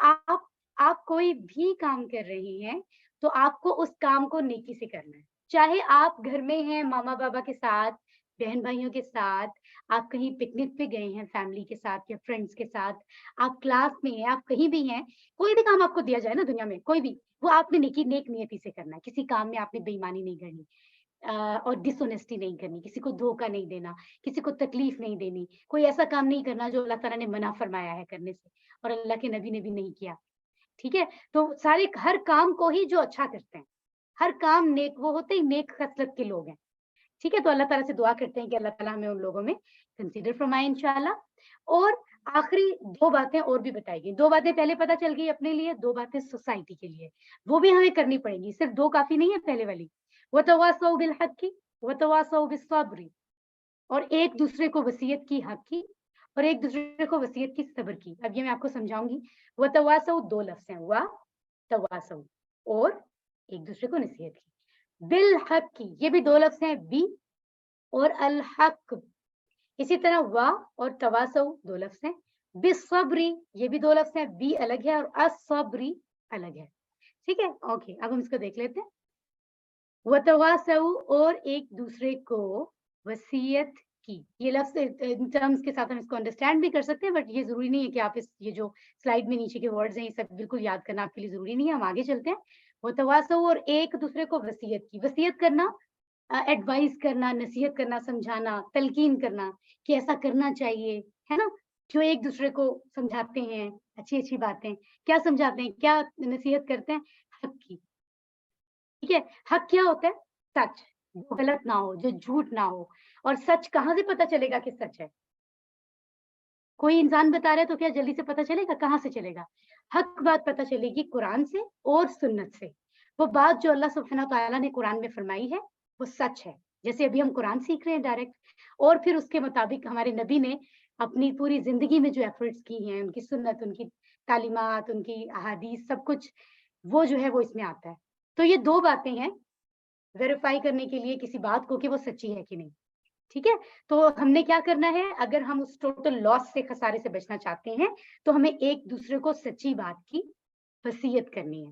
آپ کوئی بھی کام کر رہے ہیں تو آپ کو اس کام کو نیکی سے کرنا ہے. چاہے آپ گھر میں ہیں ماما بابا کے ساتھ, بہن بھائیوں کے ساتھ, آپ کہیں پکنک پہ گئے ہیں فیملی کے ساتھ یا فرینڈس کے ساتھ, آپ کلاس میں ہیں, آپ کہیں بھی ہیں, کوئی بھی کام آپ کو دیا جائے نا دنیا میں, کوئی بھی, وہ آپ نے نیک نیتی سے کرنا ہے. کسی کام میں آپ نے بے ایمانی نہیں کرنی, اور ڈس اونیسٹی نہیں کرنی, کسی کو دھوکہ نہیں دینا, کسی کو تکلیف نہیں دینی, کوئی ایسا کام نہیں کرنا جو اللہ تعالیٰ نے منع فرمایا ہے کرنے سے, اور اللہ کے نبی نے بھی نہیں کیا, ٹھیک ہے. تو سارے ہر کام کو ہی جو اچھا کرتے ہیں, हर काम नेक वो होते हैं नेक खसलत के लोग हैं। ठीक है, तो अल्लाह ताला से दुआ करते हैं कि अल्लाह ताला हमें उन लोगों में कंसीडर फरमाए इंशाल्लाह। और आखिरी 2 बातें और भी बताई गई। 2 बातें पहले पता चल गई अपने लिए, 2 बातें सोसाइटी के लिए, वो भी हमें करनी पड़ेंगी, सिर्फ 2 काफ़ी नहीं है पहले वाली। वतवासौ बिल हक़्क़ि वतवासौ बिस सब्र, और एक दूसरे को वसीयत की हक की और एक दूसरे को वसीयत की सब्र की। अब ये मैं आपको समझाऊँगी। वतवासौ 2 लफ्ज़ हैं, व तवासौ, और एक दूसरे को नसीहत की। बिल हक़ की, ये भी 2 लफ्ज़ हैं, बी और अल हक़। इसी तरह व और तवासौ 2 लफ्ज़ हैं। बिस्सब्री, ये भी 2 लफ्ज़ हैं, बी अलग है और अस्सब्री अलग है। ठीक है? ओके, अब हम इसको देख लेते हैं। वतवासौ, और एक दूसरे को वसीयत की। ये लफ्ज़ इन टर्म्स के साथ हम इसको अंडरस्टैंड भी कर सकते हैं, बट ये ज़रूरी नहीं है कि आप ये जो स्लाइड में नीचे के वर्ड्स हैं, ये सब बिल्कुल याद करना आपके लिए ज़रूरी नहीं है। हम आगे चलते हैं। वतवासौ, और एक दूसरे को वसीयत की। वसीयत करना, एडवाइस करना, नसीहत करना, समझाना, तलकीन करना कि ऐसा करना चाहिए, है ना? जो एक दूसरे को समझाते हैं अच्छी-अच्छी बातें। क्या समझाते हैं? क्या नसीहत करते हैं? हक़ की। ठीक है? हक़ क्या होता है? सच, जो गलत ना हो, जो झूठ ना हो। और सच कहाँ से पता चलेगा कि सच है? कोई इंसान बता रहा है तो क्या जल्दी से पता चलेगा? कहाँ से चलेगा? हक़ बात पता चलेगी कुरान से और सुन्नत से। वो बात जो अल्लाह सुब्हानहू तआला ने कुरान में फरमाई है, वो सच है। जैसे अभी हम कुरान सीख रहे हैं डायरेक्ट, और फिर उसके मुताबिक हमारे नबी ने अपनी पूरी ज़िंदगी में जो एफर्ट्स की हैं, उनकी सुन्नत, उनकी तालीमात, उनकी अहादीस, सब कुछ वो जो है वो इसमें आता है। तो ये 2 बातें हैं वेरीफ़ाई करने के लिए किसी बात को कि वो सच्ची है कि नहीं। ठीक है? तो हमने क्या करना है, अगर हम उस टोटल लॉस से, खसारे से बचना चाहते हैं, तो हमें एक-दूसरे को सच्ची बात की वसीयत करनी है।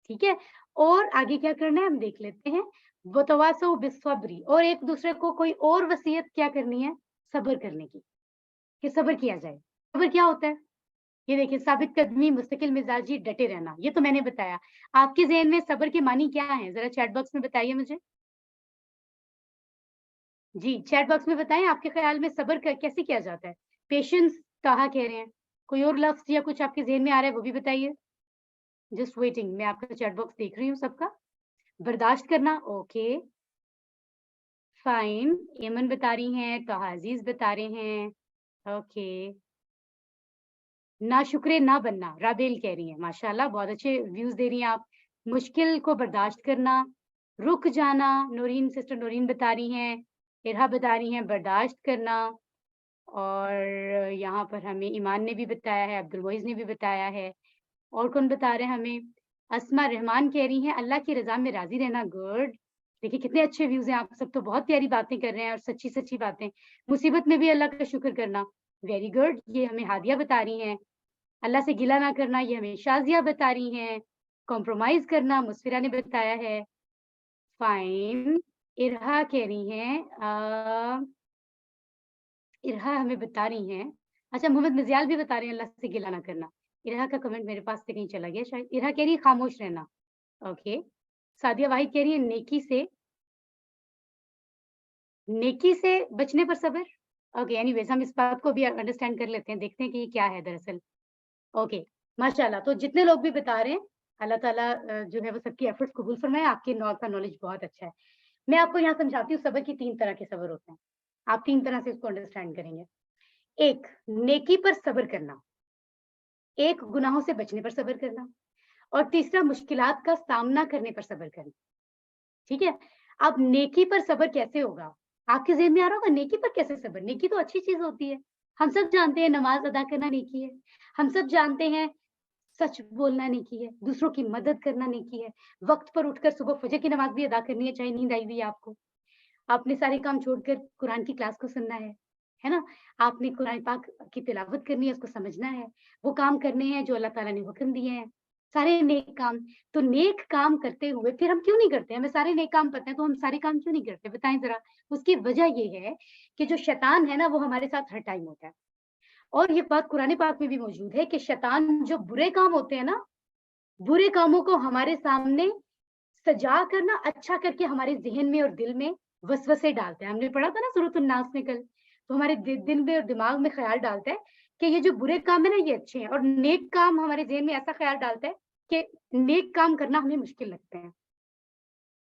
ठीक है? और आगे क्या करना है हम देख लेते हैं। वतवासौ बिस्सब्री, और एक-दूसरे को कोई और वसीयत क्या करनी है? सब्र करने की, कि सब्र किया जाए। सब्र क्या होता है? ये देखिए, साबित कदमी, मुस्तकिल मिज़ाजी, डटे रहना, ये तो मैंने बताया। आपके ज़हन में सब्र के मानी क्या हैं? ज़रा चैट बॉक्स में बताइए मुझे। जी, चैट बॉक्स में बताएँ, आपके ख़्याल में सब्र क कैसे किया जाता है? पेशेंस कहा कह रहे हैं। कोई और लफ्ज़ या कुछ आपके ज़हन में आ रहा है वो भी बताइए। जस्ट वेटिंग, मैं आपका चैट बॉक्स देख रही हूँ सबका। बर्दाश्त करना, ओके, फाइन। एमन बता रही हैं, तोहा अज़ीज़ बता रहे हैं, ओके। नाशुक्रे ना बनना, राबेल कह रही हैं, माशाअल्लाह बहुत अच्छे व्यूज़ दे रही हैं आप। मुश्किल को बर्दाश्त करना, रुक जाना, नूरीन, सिस्टर नूरीन बता रही हैं, इरहा बता रही हैं बर्दाश्त करना। और यहाँ पर हमें ईमान ने भी बताया है, अब्दुल मोइज़ ने भी बताया है। और कौन बता रहे हैं हमें? अस्मा रहमान कह रही हैं, अल्लाह की रज़ा में राज़ी रहना, गुड। देखिए कितने अच्छे व्यूज़ हैं, आप सब तो बहुत प्यारी बातें कर रहे हैं और सच्ची-सच्ची बातें। मुसीबत में भी अल्लाह का शुक्र करना, वेरी गुड। ये हमें हादिया बता रही हैं। अल्लाह से गिला ना करना, ये हमें शाज़िया बता रही हैं। कॉम्प्रोमाइज़ करना, मुस्फ़िरा ने बताया है। फाइन। इरहा कह रही हैं इरहा हमें बता रही हैं, अच्छा, मोहम्मद मिज़ियाल भी बता रहे हैं अल्लाह से गिला ना करना। इरहा का कमेंट मेरे पास से कहीं चला गया शायद। इरहा कह रही है खामोश रहना, ओके। सादिया वाहिद कह रही है नेकी से बचने पर सब्र। ओके, एनीवेज़ हम इस बात को भी अंडरस्टैंड कर लेते हैं, देखते हैं कि ये क्या है दरअसल। ओके, माशाअल्लाह। तो जितने लोग भी बता रहे हैं, अल्लाह ताला जो है वो सबकी एफर्ट्स कबूल फरमाए, आपके आपका नॉलेज बहुत अच्छा है। मैं आपको यहाँ समझाती हूँ, सब्र की 3 तरह के सब्र होते हैं। आप 3 तरह से इसको अंडरस्टैंड करेंगे। एक, नेकी पर सब्र करना, एक गुनाहों से बचने पर सब्र करना, और तीसरा मुश्किलात का सामना करने पर सब्र करना। ठीक है? अब नेकी पर सब्र कैसे होगा? आपके ज़हन में आ रहा होगा नेकी पर कैसे सब्र? नेकी तो अच्छी चीज़ होती है। हम सब जानते हैं नमाज़ अदा करना नेकी है। हम सब जानते हैं सच बोलना नेकी है, दूसरों की मदद करना नेकी है, वक़्त पर उठकर सुबह फ़जर की नमाज़ भी अदा करनी है, चाहे नींद आई हुई है आपको। आपने सारे काम छोड़कर कुरान की क्लास को सुनना है ना? आपने कुरान पाक की तिलावत करनी है, उसको समझना है। वो काम करने हैं जो अल्लाह ताला ने हुक्म दिए हैं, सारे नेक काम। तो नेक काम करते हुए फिर हम क्यों नहीं करते? हमें सारे नेक काम पता है, तो हम सारे काम क्यों नहीं करते? बताएँ ज़रा। उसकी वजह ये है कि जो शैतान है ना, वो हमारे साथ हर टाइम होता है। और ये बात कुरान पाक में भी मौजूद है कि शैतान जो बुरे काम होते हैं ना, बुरे कामों को हमारे सामने सजा कर ना, अच्छा करके हमारे ज़हन में और दिल में वसवसे डालता है। हमने पढ़ा था ना सूरह नास में कल, तो हमारे दिल में और दिमाग में ख़्याल डालता है कि ये जो बुरे काम है ना, ये अच्छे हैं, और नेक काम हमारे ज़हन में ऐसा ख़्याल डालता है कि नेक काम करना हमें मुश्किल लगते हैं।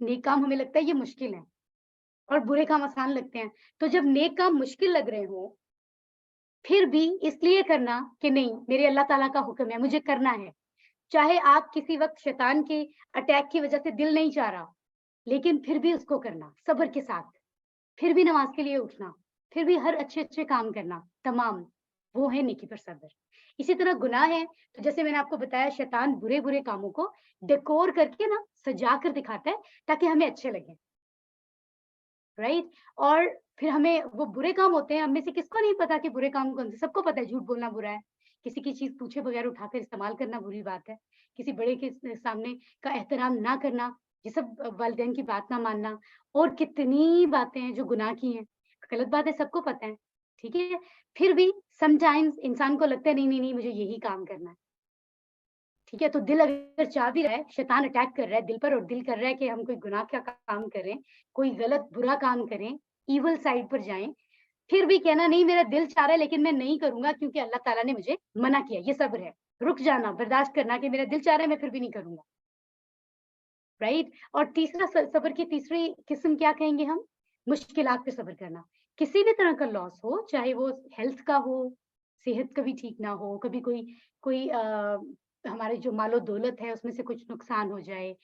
नेक काम हमें लगता है ये मुश्किल है और बुरे काम आसान लगते हैं। तो जब नेक काम मुश्किल लग रहे हों, फिर भी इसलिए करना कि नहीं, मेरे अल्लाह ताला का हुक्म है, मुझे करना है। चाहे आप किसी वक़्त शैतान के अटैक की वज़ह से दिल नहीं चाह रहा, लेकिन फिर भी उसको करना, सब्र के साथ। फिर भी नमाज़ के लिए उठना, फिर भी हर अच्छे-अच्छे काम करना, तमाम, वो है नेकी पर सब्र। इसी तरह गुनाह है, तो जैसे मैंने आपको बताया शैतान बुरे-बुरे कामों को डेकोर करके ना सजा कर दिखाता है, ताकि हमें अच्छे लगें, राइट? और फिर हमें वो बुरे काम होते हैं, हम में से किसको नहीं पता कि बुरे काम कौन से, सबको पता है झूठ बोलना बुरा है, किसी की चीज़ पूछे बगैर उठाकर इस्तेमाल करना बुरी बात है, किसी बड़े के सामने का एहतराम ना करना, ये सब वालिदैन की बात ना मानना और कितनी बातें हैं जो गुनाह की हैं। गलत बात है, सबको पता है, ठीक है? फिर भी समटाइम्स इंसान को लगता है नहीं, नहीं, नहीं मुझे यही काम करना है, ठीक है? तो दिल अगर चाह भी रहा है, शैतान अटैक कर रहा है दिल पर और दिल कर रहा है कि हम कोई गुनाह का काम करें, कोई गलत बुरा काम करें, इविल साइड पर जाएँ, फिर भी कहना नहीं मेरा दिल चाह रहा है लेकिन मैं नहीं करूँगा क्योंकि अल्लाह ताला ने मुझे मना किया, ये सब्र है। रुक जाना, बर्दाश्त करना कि मेरा दिल चाह रहा है मैं फिर भी नहीं करूँगा, राइट? और तीसरा सब्र की तीसरी किस्म क्या कहेंगे हम? मुश्किलात पे सब्र करना। किसी भी तरह का लॉस हो, चाहे वो हेल्थ का हो, सेहत कभी ठीक ना हो, कभी कोई कोई हमारी जो मालो-दौलत है उसमें से कुछ नुकसान हो जाए,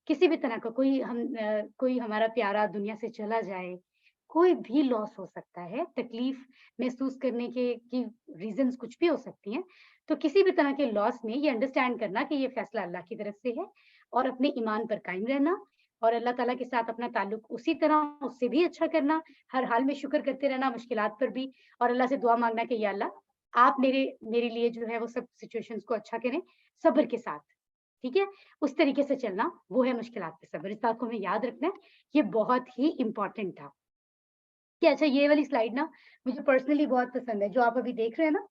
किसी भी तरह का कोई हमारा प्यारा दुनिया से चला जाए, कोई भी लॉस हो सकता है, तकलीफ महसूस करने के की रीज़न्स कुछ भी हो सकती हैं। तो किसी भी तरह के लॉस में ये अंडरस्टैंड करना कि ये फैसला अल्लाह की तरफ से है और अपने ईमान पर कायम रहना और अल्लाह ताला के साथ अपना ताल्लुक उसी तरह उससे भी अच्छा करना, हर हाल में शुक्र करते रहना मुश्किलात पर भी और अल्लाह से दुआ माँगना कि या अल्लाह आप मेरे लिए जो है वो सब सिचुएशंस को अच्छा करें, सब्र के साथ, ठीक है? उस तरीके से चलना, वो है मुश्किलात पे सब्र। इस बात को हमें याद रखना है, ये बहुत ही इम्पोर्टेंट था। कि अच्छा ये वाली स्लाइड ना मुझे पर्सनली बहुत पसंद है, जो आप अभी देख रहे हैं ना,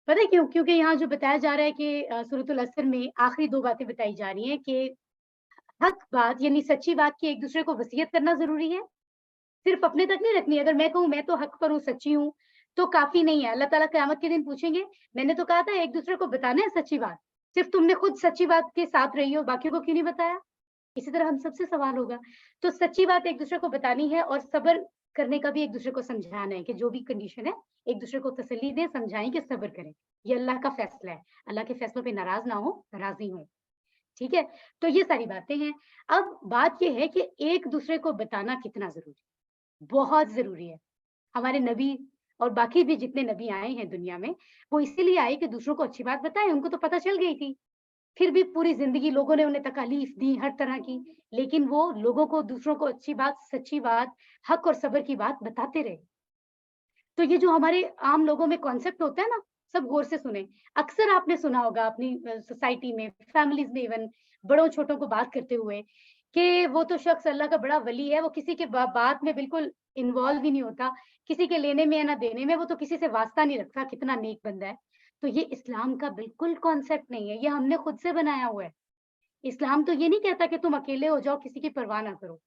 पता है क्यों? क्योंकि यहाँ जो बताया जा रहा है कि सूरतुल असर में आखिरी 2 बातें बताई जा रही हैं कि हक़ बात यानी सच्ची बात की एक-दूसरे को वसीयत करना ज़रूरी है, सिर्फ़ अपने तक नहीं रखनी है। अगर मैं कहूँ मैं तो हक़ पर हूँ, सच्ची हूँ, तो काफ़ी नहीं है। अल्लाह ताला क़यामत के दिन पूछेंगे, मैंने तो कहा था एक-दूसरे को बताना है सच्ची बात, सिर्फ़ तुमने खुद सच्ची बात के साथ रही हो, बाकियों को क्यों नहीं बताया? इसी तरह हम सबसे सवाल होगा। तो सच्ची बात एक-दूसरे को बतानी है और सब्र करने का भी एक-दूसरे को समझाना है कि जो भी कंडीशन है, एक-दूसरे को तसल्ली दें, समझाएँ कि सब्र करें। ये अल्लाह का फ़ैसला है। अल्लाह के फ़ैसलों पे नाराज़ ना हो, राज़ी हों। ठीक है? तो ये सारी बातें हैं। अब बात ये है कि एक-दूसरे को बताना कितना ज़रूरी है, बहुत ज़रूरी है। हमारे नबी और बाकी भी जितने नबी आए हैं दुनिया में, वो इसीलिए आए कि दूसरों को अच्छी बात बताएँ, उनको तो पता चल गई थी। फिर भी पूरी ज़िंदगी लोगों ने उन्हें तकालीफ दी हर तरह की, लेकिन वो लोगों को दूसरों को अच्छी बात, सच्ची बात, हक़ और सब्र की बात बताते रहे। तो ये जो हमारे आम लोगों में कॉन्सेप्ट होता है ना, सब गौर से सुनें। अक्सर आपने सुना होगा अपनी सोसाइटी में, फैमिलीज़ में इवन बड़ों-छोटों को बात करते हुए कि वो तो शख्स अल्लाह का बड़ा वली है, वो किसी के बात में बिल्कुल इन्वॉल्व ही नहीं होता, किसी के लेने में या ना देने में, वो तो किसी से वास्ता नहीं रखता, कितना नेक बंदा है। तो ये इस्लाम का बिल्कुल कॉन्सेप्ट नहीं है, ये हमने खुद से बनाया हुआ है। इस्लाम तो ये नहीं कहता कि तुम अकेले हो जाओ, किसी की परवाह ना करो।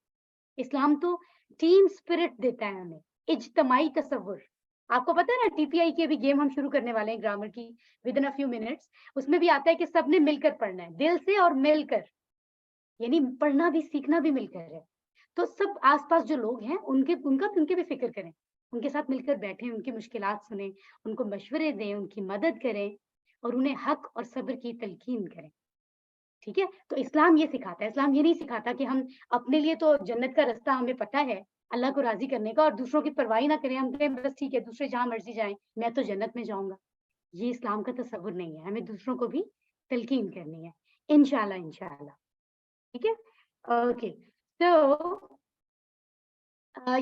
इस्लाम तो टीम स्पिरिट देता है हमें, इज्तमाई तसव्वुर। आपको पता है ना टीपीआई की अभी गेम हम शुरू करने वाले हैं ग्रामर की विदिन अ फ्यू मिनट्स, उसमें भी आता है कि सबने मिलकर पढ़ना है, दिल से और मिलकर, यानी पढ़ना भी सीखना भी मिलकर है। तो सब आस-पास जो लोग हैं उनकी भी फ़िक्र करें, उनके साथ मिलकर बैठें, उनकी मुश्किलात सुनें, उनको मशवरे दें, उनकी मदद करें और उन्हें हक़ और सब्र की तलकीन करें। ठीक है? तो इस्लाम ये सिखाता है, इस्लाम ये नहीं सिखाता कि हम अपने लिए तो जन्नत का रास्ता हमें पता है, अल्लाह को राज़ी करने का और दूसरों की परवाह ही ना करें, हम कहें बस ठीक है, दूसरे जहाँ मर्ज़ी जाएँ, मैं तो जन्नत में जाऊँगा। ये इस्लाम का तसव्वुर नहीं है, हमें दूसरों को भी तलकीन करनी है। इंशाअल्लाह, इंशाअल्लाह, ठीक है? ओके, तो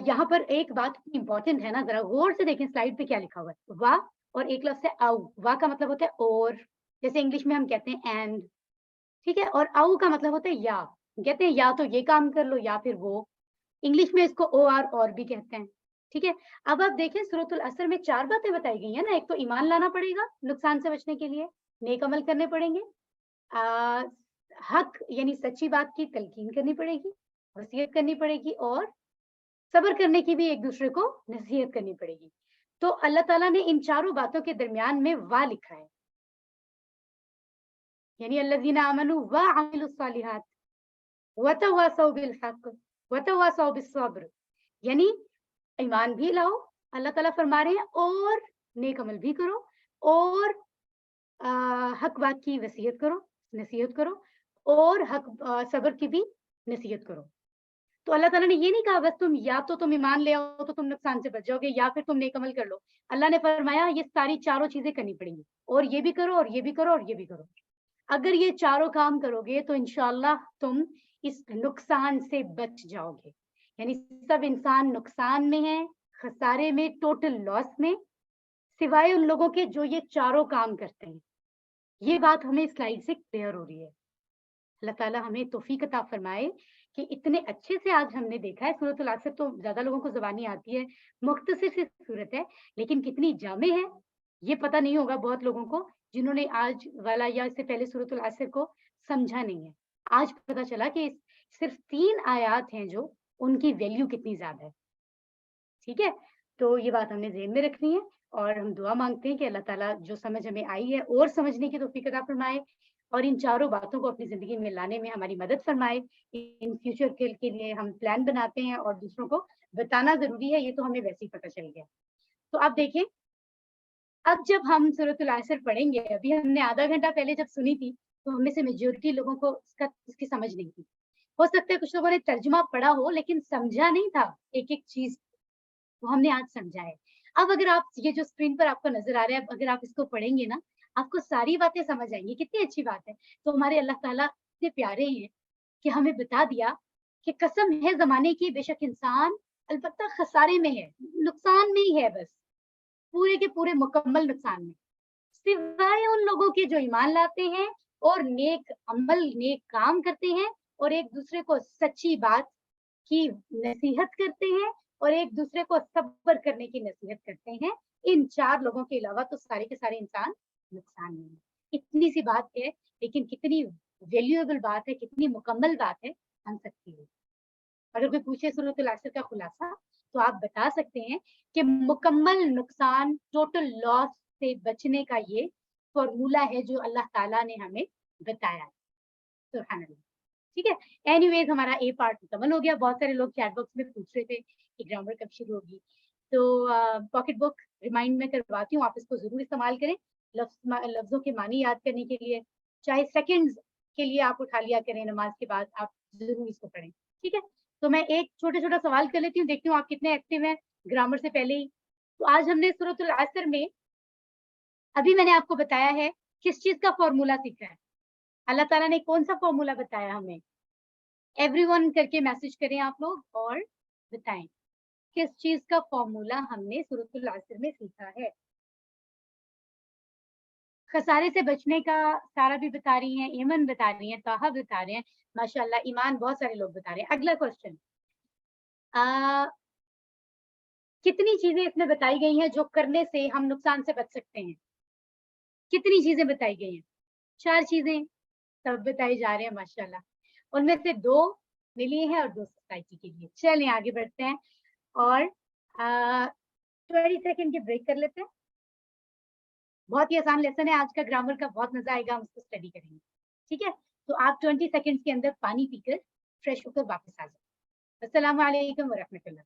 यहाँ पर एक बात इम्पोर्टेंट है ना, ज़रा गौर से देखें स्लाइड पे क्या लिखा हुआ है। वा और एक लफ्ज़ है औ, वा का मतलब होता है और, जैसे इंग्लिश में हम कहते हैं एंड। ठीक है? और आउ का मतलब होता है या। कहते हैं या तो ये काम कर लो या फिर वो। इंग्लिश में इसको ओआर और भी कहते हैं। ठीक है? अब आप देखें सूरतुल असर में 4 बातें बताई गई हैं ना, एक तो ईमान लाना पड़ेगा नुकसान से बचने के लिए, नेक अमल करने पड़ेंगे, अ, हक यानी सच्ची बात की तलकीन करनी पड़ेगी, वसीयत करनी पड़ेगी और सब्र करने की भी एक-दूसरे को नसीहत करनी पड़ेगी। तो अल्लाह ताला ने इन चारों बातों के दरमियान में वा लिखा है, यानी अल्लज़ीना आमनू व अमिलुस सालिहात। वतवासौ बिल हक वतवासौ बिस सब्र, यानी ईमान भी लाओ, अल्लाह ताला फरमा रहे हैं, और नेक अमल भी करो, और हक बात की वसीयत करो, नसीहत करो, और सब्र की भी नसीहत करो। तो अल्लाह ताला ने ये नहीं कहा बस या तो तुम ईमान ले आओ तो तुम नुकसान से बच जाओगे, या फिर तुम नेक अमल कर लो। अल्लाह ने फरमाया ये सारी चारों चीजें करनी पड़ेंगी, और ये भी करो, और ये भी करो, और ये भी करो। अगर ये चारों काम करोगे तो इंशाअल्लाह तुम इस नुकसान से बच जाओगे। यानी सब इंसान नुकसान में है, खसारे में, टोटल लॉस में, सिवाय उन लोगों के जो ये चारों काम करते हैं। ये बात हमें स्लाइड से क्लियर हो रही है। अल्लाह ताला हमें तौफीक अता फरमाए कि इतने अच्छे से आज हमने देखा है। सूरतुल असर तो ज़्यादा लोगों को ज़बानी आती है, मुख्तसर सी सूरत है, लेकिन कितनी जामे है, ये पता नहीं होगा बहुत लोगों को, जिन्होंने आज वाला या इससे पहले सूरतुल असर को समझा नहीं है। आज पता चला कि सिर्फ 3 आयात हैं जो उनकी वैल्यू कितनी ज़्यादा है। ठीक है? तो ये बात हमने ज़हन में रखनी है, और हम दुआ माँगते हैं कि अल्लाह ताला जो समझ हमें आई है और समझने की तौफीक अता फरमाए, और इन चारों बातों को अपनी ज़िंदगी में लाने में हमारी मदद फरमाए। इन फ्यूचर के लिए हम प्लान बनाते हैं और दूसरों को बताना ज़रूरी है, ये तो हमें वैसे ही पता चल गया। तो अब देखें, अब जब हम सूरतुल असर पढ़ेंगे, अभी हमने आधा घंटा पहले जब सुनी थी, तो हम में से मेजॉरिटी लोगों को इसकी समझ नहीं थी। हो सकता है कुछ लोगों ने तर्जुमा पढ़ा हो लेकिन समझा नहीं था एक-एक चीज़, वो हमने आज समझा है। अब अगर आप ये जो स्क्रीन पर आपको नज़र आ रहा है, अगर आप इसको पढ़ेंगे ना, आपको सारी बातें समझ आएँगी, कितनी अच्छी बात है। तो हमारे अल्लाह ताला इतने प्यारे हैं कि हमें बता दिया कि कसम है ज़माने की, बेशक इंसान अलबत्ता खसारे में है, नुकसान में ही है बस, पूरे के पूरे मुकम्मल नुकसान में। सिवाय उन लोगों के जो ईमान लाते हैं और नेक अमल, नेक काम करते हैं, और एक दूसरे को सच्ची बात की नसीहत करते हैं, और एक दूसरे को सब्र करने की नसीहत करते हैं। इन 4 लोगों के अलावा तो सारे के सारे इंसान नुकसान में हैं। इतनी सी बात है, लेकिन कितनी वैल्यूएबल बात है, कितनी मुकम्मल बात है, हम सबके लिए। अगर कोई पूछे सूरतुल असर का खुलासा, तो आप बता सकते हैं कि मुकम्मल नुकसान, टोटल लॉस से बचने का ये फ़ॉर्मूला है जो अल्लाह ताला ने हमें बताया है। सुभान अल्लाह। ठीक है? एनीवेज़ हमारा ए पार्ट मुकम्मल हो गया। बहुत सारे लोग चैट बॉक्स में पूछ रहे थे कि ग्रामर कब शुरू होगी। तो पॉकेट बुक रिमाइंड मैं करवाती हूँ, आप इसको ज़रूर इस्तेमाल करें। लफ्ज़ों के मानी याद करने के लिए, चाहे सेकंड्स के लिए आप उठा लिया करें नमाज़ के बाद, आप ज़रूर इसको पढ़ें। ठीक है? तो मैं एक छोटा-छोटा सवाल कर लेती हूँ, देखती हूँ आप कितने एक्टिव हैं ग्रामर से पहले ही। तो आज हमने सूरतुल असर में, अभी मैंने आपको बताया है किस चीज़ का फ़ॉर्मूला सीखा है। अल्लाह ताला ने कौन-सा फ़ॉर्मूला बताया हमें? एवरीवन करके मैसेज करें आप लोग और बताएं किस चीज का फॉर्मूला हमने सूरतुल असर में सीखा है। खसारे से बचने का सारा भी बता रही हैं, ईमन बता रही हैं, ताहा बता रहे हैं, माशाल्लाह ईमान बहुत सारे लोग बता रहे हैं। अगला क्वेश्चन, कितनी चीजें इसमें बताई गई हैं जो करने से हम नुकसान से बच सकते हैं? कितनी चीजें बताई गई हैं? 4 चीजें सब बताई जा रहे हैं माशाल्लाह। उनमें से 2 मिली हैं और 2 सोसाइटी के लिए। चलें आगे बढ़ते हैं, और 20 सेकंड की ब्रेक कर लेते हैं। बहुत ही आसान लेसन है आज का ग्रामर का, बहुत मजा आएगा, हम उसको स्टडी करेंगे। ठीक है? तो आप 20 सेकंड्स के अंदर पानी पीकर फ्रेश होकर वापस आ जाओ। अस्सलाम वालेकुम व रहमतुल्लाह।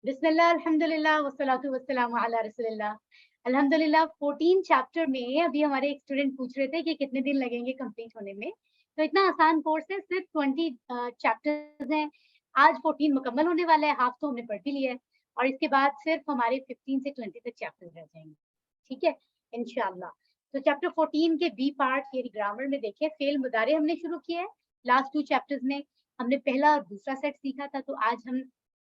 बिस्मिल्लाह, अल्हम्दुलिल्लाह वस्सलातु वस्सलामु अला रसूलिल्लाह। अल्हम्दुलिल्लाह 14 चैप्टर में अभी हमारे एक स्टूडेंट पूछ रहे थे कि कितने दिन लगेंगे कंप्लीट होने में। तो इतना आसान कोर्स है, सिर्फ 20 चैप्टर्स हैं। आज 14 मुकम्मल होने वाला है, हाफ तो हमने पढ़ भी लिया है, और इसके बाद सिर्फ हमारे 15 से 20 तक चैप्टर्स रह जाएंगे। ठीक है? इंशाअल्लाह। तो चैप्टर 14 के बी पार्ट यानी ग्रामर में देखिए, फेल मुदारे हमने शुरू किया है। लास्ट 2 चैप्टर्स में हमने पहला और दूसरा सेट सीखा था, तो आज हम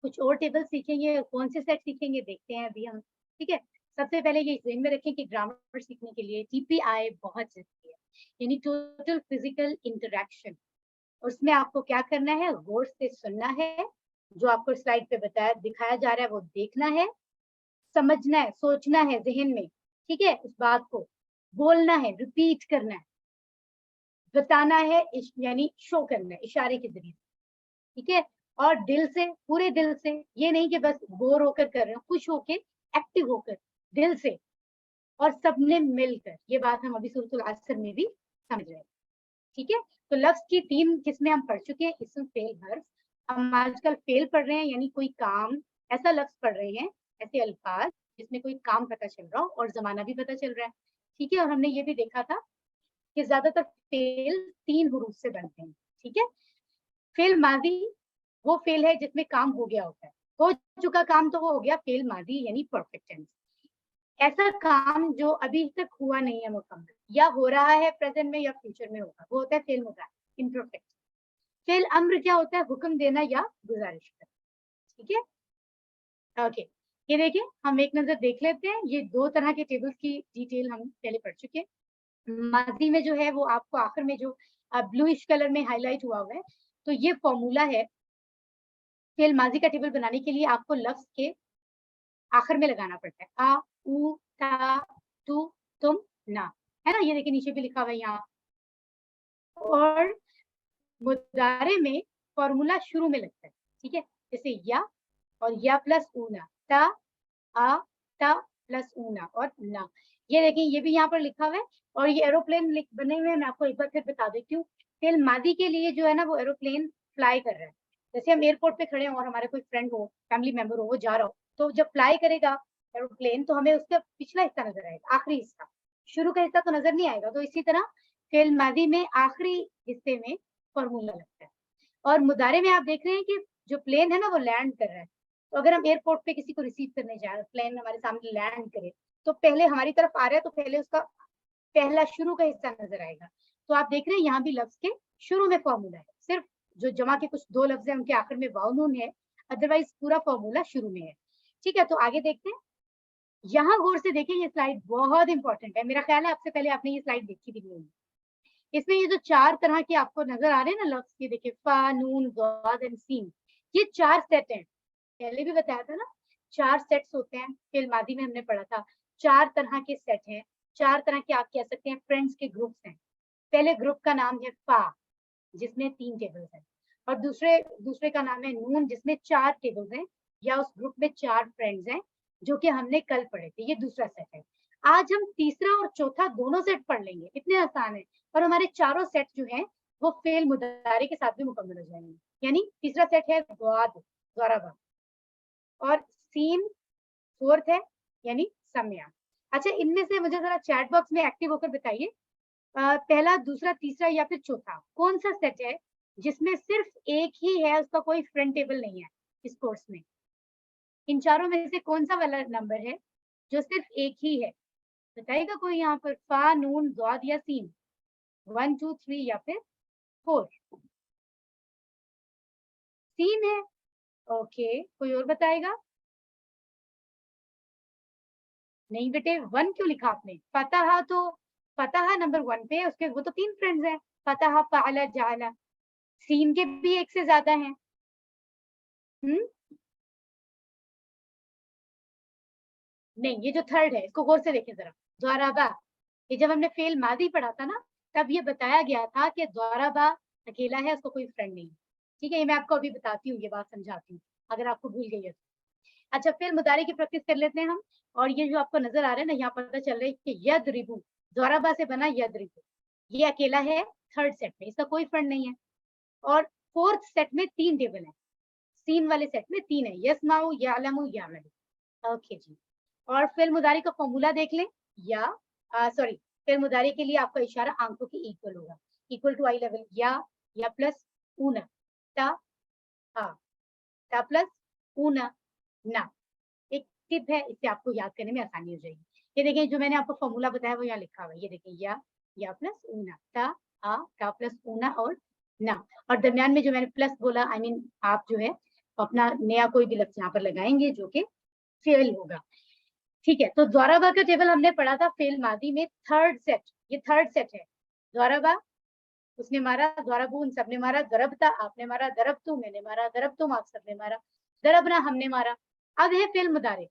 कुछ और टेबल सीखेंगे। कौन से सेट सीखेंगे देखते हैं अभी हम। ठीक है? सबसे पहले ये ज़हन में रखें कि ग्रामर सीखने के लिए टीपीआई बहुत ज़रूरी है। यानी टोटल फिजिकल इंटरेक्शन। उसमें आपको क्या करना है, गौर से सुनना है, जो आपको स्लाइड पे बताया दिखाया जा रहा है वो देखना है, समझना है, सोचना है जहन में, ठीक है, उस बात को बोलना है, रिपीट करना है, बताना है, यानी शो करना है इशारे के जरिए, ठीक है, और दिल से, पूरे दिल से, ये नहीं कि बस बोर होकर कर रहे हो, खुश होकर, एक्टिव होकर, दिल से और सबने मिलकर। ये बात हम अभी सूरतुल असर में भी समझ रहे हैं, ठीक है। तो लफ्ज की 3 किस्में हम पढ़ चुके हैं, इसम, फेल, हर्फ। हम आजकल फेल पढ़ रहे हैं, यानी कोई काम, ऐसा लफ्ज पढ़ रहे हैं, ऐसे अल्फाज जिसमें कोई काम पता चल रहा हो और जमाना भी पता चल रहा है, ठीक है। और हमने ये भी देखा था कि ज्यादातर फेल 3 हरूफ से बनते हैं, ठीक है। फेल मादी वो फेल है जिसमें काम हो गया होता है, हो चुका काम तो वो हो गया फेल मादी, यानी परफेक्ट टेंस। ऐसा काम जो अभी तक हुआ नहीं है मुकम्मल, या हो रहा है प्रेजेंट में या फ्यूचर में होगा, वो होता है फेल मुदारिक, इम्परफेक्ट। फेल अम्र क्या होता है, हुक्म देना या गुजारिश करना, ठीक है। ओके, ये देखिए, हम एक नजर देख लेते हैं। ये 2 तरह के टेबल्स की डिटेल हम पहले पढ़ चुके हैं। माजी में जो है वो आपको आखिर में जो ब्लूइश कलर में हाईलाइट हुआ है, तो ये फॉर्मूला है। फेल माजी का टेबल बनाने के लिए आपको लफ्ज के आखिर में लगाना पड़ता है, आ, उ, ता, तू, तुम, ना, है ना। ये देखिए नीचे भी लिखा हुआ है यहाँ। और मुदारे में फॉर्मूला शुरू में लगता है, ठीक है, जैसे या और या प्लस ऊना, ता, आ, ता प्लस ऊना और ना। ये देखिए ये भी यहाँ पर लिखा हुआ है। और ये एरोप्लेन बने हुए हैं, मैं आपको एक बार फिर बता देती हूँ। फेल मादी के लिए जो है ना, वो एरोप्लेन फ्लाई कर रहा है। जैसे हम एयरपोर्ट पे खड़े हो और हमारे कोई फ्रेंड हो, फैमिली मेंबर हो, वो जा रहा हो, तो जब फ्लाई करेगा एरोप्लेन तो हमें उसका पिछला हिस्सा नजर आएगा, आखिरी हिस्सा, शुरू का हिस्सा तो नजर नहीं आएगा। तो इसी तरह फेल मादी में आखिरी हिस्से में फॉर्मूला लगता है। और मुदारे में आप देख रहे हैं कि जो प्लेन है ना वो लैंड कर रहा है। तो अगर हम एयरपोर्ट पे किसी को रिसीव करने जा रहे हैं, प्लेन हमारे सामने लैंड करे, तो पहले हमारी तरफ आ रहा है तो पहले उसका पहला शुरू का हिस्सा नजर आएगा। तो आप देख रहे हैं यहाँ भी लफ्ज के शुरू में फॉर्मूला है, सिर्फ जो जमा के कुछ 2 लफ्ज है उनके आखिर में वाव नून है, अदरवाइज पूरा फॉर्मूला शुरू में है, ठीक है। तो आगे देखते हैं। यहाँ गौर से देखें, ये स्लाइड बहुत इंपॉर्टेंट है, मेरा ख्याल है आपसे पहले आपने ये स्लाइड देखी भी नहीं होगी। इसमें ये जो 4 तरह के आपको नजर आ रहे हैं ना लफ्ज, ये देखिए फा, नून, ज़ाद एंड सीन, ये 4 सेट हैं। पहले भी बताया था ना, 4 सेट्स होते हैं, फेल मादी में हमने पढ़ा था 4 तरह के सेट हैं, 4 तरह के आप कह सकते हैं फ्रेंड्स के ग्रुप्स हैं। पहले ग्रुप का नाम है फा, जिसमें 3 टेबल्स हैं, और दूसरे का नाम है नून, जिसमें 4 टेबल्स हैं, या उस ग्रुप में 4 फ्रेंड्स हैं, जो कि हमने कल पढ़े थे। ये दूसरा सेट है। आज हम तीसरा और चौथा दोनों सेट पढ़ लेंगे, इतने आसान है। और हमारे चारों सेट जो हैं वो फेल मुदारे के साथ भी मुकम्मल हो जाएंगे। यानी तीसरा सेट है ज़वाद, ज़राबा, और सीन 4th है, यानी सम्या। अच्छा, इनमें से मुझे जरा चैट बॉक्स में एक्टिव होकर बताइए, पहला, दूसरा, तीसरा या फिर चौथा कौन सा सेट है जिसमें सिर्फ एक ही है, उसका कोई फ्रंट टेबल नहीं है इस कोर्स में। इन चारों में से कौन सा वाला नंबर है जो सिर्फ एक ही है, बताइएगा कोई यहाँ पर। फा, नून, ज़ाद या सीन, 1, 2, 3 या फिर 4? सीन है। ओके, कोई और बताएगा? नहीं बेटे, 1 क्यों लिखा आपने? फतहा, तो फतहा नंबर 1 पे है, उसके वो तो 3 फ्रेंड्स हैं, फतहा, फ़अला, जअला। सीन के भी 1 से ज्यादा हैं। नहीं, ये जो 3rd है इसको गौर से देखें जरा, ज़राबा। ये जब हमने फेल मादी पढ़ा था ना, तब ये बताया गया था कि ज़राबा अकेला है, उसको कोई फ्रेंड नहीं, ठीक है। ये मैं आपको अभी बताती हूँ, ये बात समझाती हूँ, अगर आपको भूल गई है तो। अच्छा, फेल मुदारी की प्रैक्टिस कर लेते हैं हम। और ये जो आपको नजर आ रहा है ना, यहाँ पता चल रहा है कि यदरिबु, ज़राबा से बना यदरिबु, ये अकेला है 3rd सेट में, इसका कोई फ्रेंड नहीं है। और 4th सेट में 3 टेबल है, सीन वाले सेट में 3 है, यस्माउ, यालमु, यामलु। ओके जी। और फेल मुदारी का फॉर्मूला देख लें, या सॉरी, फेल मुदारी के लिए आपका इशारा आंखों के इक्वल होगा, इक्वल टू आई लेवल, या प्लस ऊना, ता, आ, ता प्लस ऊना, ना। एक टिप है, इससे आपको याद करने में आसानी हो जाएगी। ये देखिए जो मैंने आपको फॉर्मूला बताया वो यहाँ लिखा हुआ है, ये देखिए या प्लस ऊना, ता प्लस ऊना और ना। और दरमियान में जो मैंने प्लस बोला, आई मीन आप जो है अपना नया कोई भी लफ्ज यहाँ पर लगाएंगे जो कि फेल होगा, ठीक है। तो ज़राबा का टेबल हमने पढ़ा था फेल मादी में 3rd सेट, ये 3rd सेट है। दौरबा उसने मारा, दौरबू उन सबने मारा, दरबता आपने मारा, दरबतू मैंने मारा, दरबतुम आप सबने मारा, दरबना हमने मारा। अब है फिल्म मुदारे,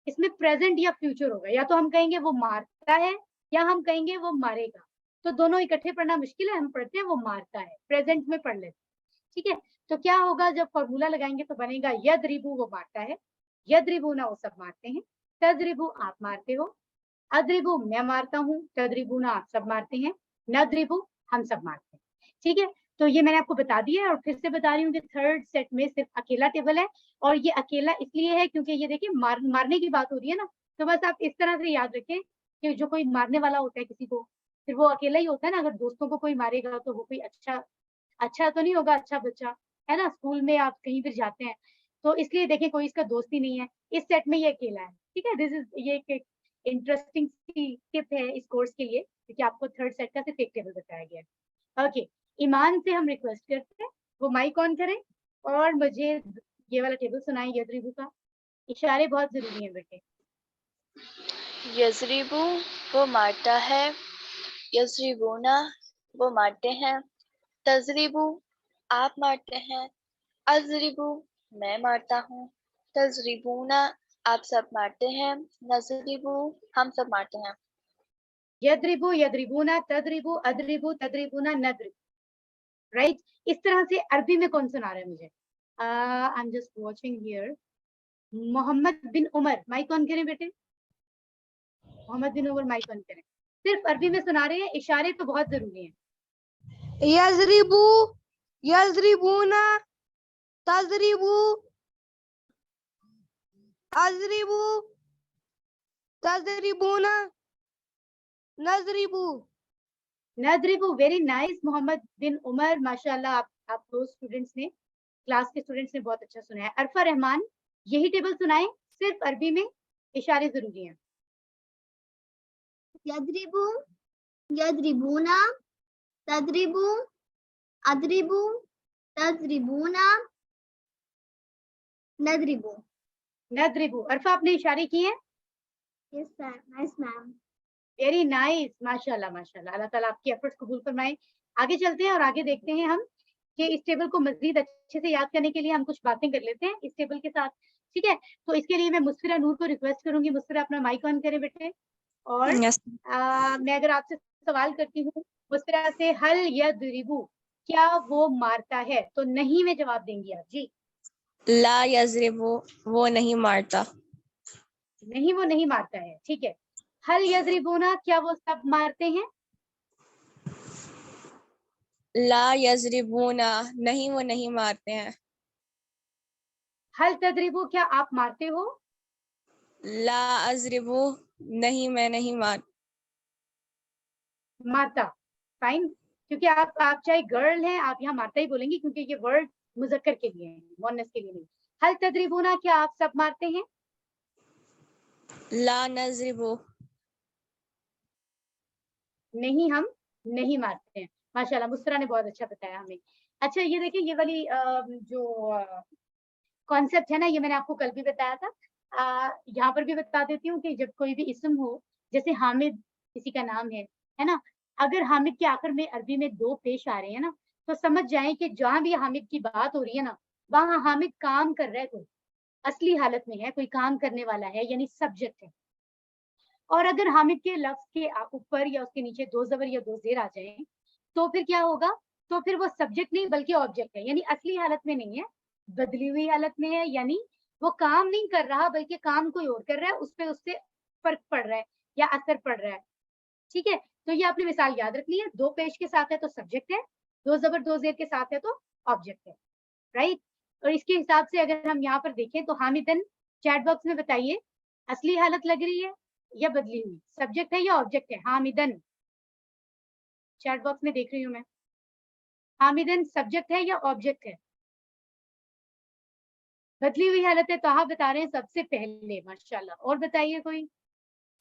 इसमें प्रेजेंट या फ्यूचर होगा, या तो हम कहेंगे वो मारता है या हम कहेंगे वो मारेगा। तो दोनों इकट्ठे पढ़ना मुश्किल है, हम पढ़ते हैं वो मारता है, प्रेजेंट में पढ़ लेते। ठीक है, तो क्या होगा जब फॉर्मूला लगाएंगे तो बनेगा यद्रिबू वो मारता है, यद्रिबूना वो सब मारते हैं, तद्रिबू आप मारते हो, अद्रिबू मैं मारता हूँ, तद्रिबूना आप सब मारते हैं, नद्रिबू हम सब मारते हैं। ठीक है, तो ये मैंने आपको बता दिया है और फिर से बता रही हूँ कि थर्ड सेट में सिर्फ अकेला टेबल है, और ये अकेला इसलिए है क्योंकि ये देखिए मारने की बात हो रही है ना, तो बस आप इस तरह से याद रखें कि जो कोई मारने वाला होता है किसी को, फिर वो अकेला ही होता है ना, अगर दोस्तों को कोई मारेगा तो वो कोई अच्छा तो नहीं होगा, अच्छा बच्चा है ना, स्कूल में आप कहीं भी जाते हैं, तो इसलिए देखिए कोई इसका दोस्त ही नहीं है, इस सेट में ये अकेला है। ठीक है, दिस इज ये एक इंटरेस्टिंग सी टिप है इस कोर्स के लिए, क्योंकि आपको थर्ड सेट का सिर्फ एक टेबल बताया गया है। ओके, ईमान से हम रिक्वेस्ट करते हैं वो माइक ऑन करें और मुझे ये वाला टेबल सुनाएं यद्रिबू का। इशारे बहुत जरूरी हैं बेटे। यजरिबू वो मारता है, यजरिबूना वो मारते हैं, तजरिबू आप मारते हैं, अजरिबू मैं मारता हूँ, तजरिबूना आप सब मारते हैं, नजरिबू हम सब मारते हैं। यद्रिबू यद्रिबूना तद्रिबू अद्रिबू तद्रिबूना नद्रिबू, राइट। इस तरह से अरबी में कौन सुना रहा है मुझे? I am just watching here. Mohammad bin Umar, mic on करें बेटे, मोहम्मद बिन उमर माइक ऑन करें। सिर्फ अरबी में सुना रहे हैं, इशारे तो बहुत जरूरी हैं। यजरिबू यजरिबूना तजरिबू अजरिबू तजरिबूना नजरिबू। नदरिबू, वेरी नाइस मोहम्मद बिन उमर, माशाल्लाह। आप दो स्टूडेंट्स ने, क्लास के स्टूडेंट्स ने बहुत अच्छा सुना है। अरफा रहमान यही टेबल सुनाए, सिर्फ अरबी में इशारे जरूरी हैं। यजरिबू यजरिबूना तजरिबू अजरिबू तजरिबूना नजरिबू। नदरिबू, अरफा आपने इशारे किए हैं? Yes sir, nice ma'am. Very nice, माशाल्लाह माशाल्लाह, अल्लाह ताला आपकी एफर्ट्स कबूल फरमाए। आगे चलते हैं और आगे देखते हैं हम कि इस टेबल को मजीद अच्छे से याद करने के लिए हम कुछ बातें कर लेते हैं इस टेबल के साथ। ठीक है, तो इसके लिए मैं मुस्फिरा नूर को रिक्वेस्ट करूंगी, मुस्फिरा अपना माइक ऑन करें बेटे। और मैं अगर आपसे सवाल करती हूँ मुस्फिरा से, हल यद्रिबू क्या वो मारता है, तो नहीं में जवाब देंगी आप जी। ला यजरिबू वो नहीं मारता। नहीं वो नहीं मारता है, ठीक है। हल यजरिबूना क्या वो सब मारते हैं? ला यजरिबूना नहीं वो नहीं मारते हैं। हल तदरिबू क्या आप मारते हो? ला अजरिबू नहीं मैं नहीं मारता, फाइन, क्योंकि आप चाहे गर्ल हैं आप यहाँ मारता ही बोलेंगी, क्योंकि ये वर्ड मुजक्कर के लिए है, मुअन्नस के लिए नहीं। हल तदरिबूना क्या आप सब मारते हैं? ला नजरिबू नहीं हम नहीं मारते हैं। माशाल्लाह, मुस्फिरा ने बहुत अच्छा बताया हमें। अच्छा ये देखिए, ये वाली जो कॉन्सेप्ट है ना, ये मैंने आपको कल भी बताया था, यहाँ पर भी बता देती हूँ कि जब कोई भी इस्म हो, जैसे हामिद किसी का नाम है ना, अगर हामिद के आखिर में अरबी में दो पेश आ रहे हैं ना, तो समझ जाएं कि जहां भी हामिद की बात हो रही है ना, वहां हामिद काम कर रहा है, कोई असली हालत में है, कोई काम करने वाला है, यानी सब्जेक्ट है। और अगर हामिद के लफ्ज के ऊपर या उसके नीचे दो जबर या दो जेर आ जाए, तो फिर क्या होगा? तो फिर वो सब्जेक्ट नहीं बल्कि ऑब्जेक्ट है, यानी असली हालत में नहीं है, बदली हुई हालत में है, यानी वो काम नहीं कर रहा बल्कि काम कोई और कर रहा है, उस पर उससे फर्क पड़ रहा है या असर पड़ रहा है। ठीक है, तो ये आपने मिसाल याद रखनी है, दो पेश के साथ है तो सब्जेक्ट है, दो जबर दो जेर के साथ है तो ऑब्जेक्ट है, राइट। और इसके हिसाब से अगर हम यहाँ पर देखें तो हामिदन, चैट बॉक्स में बताइए असली हालत लग रही है या बदली हुई, सब्जेक्ट है या ऑब्जेक्ट है? हामिदन, चैट बॉक्स में देख रही हूँ मैं, हामिदन सब्जेक्ट है या ऑब्जेक्ट है? बदली हुई हालत है, तो आप बता रहे हैं सबसे पहले, माशाल्लाह। और बताइए कोई,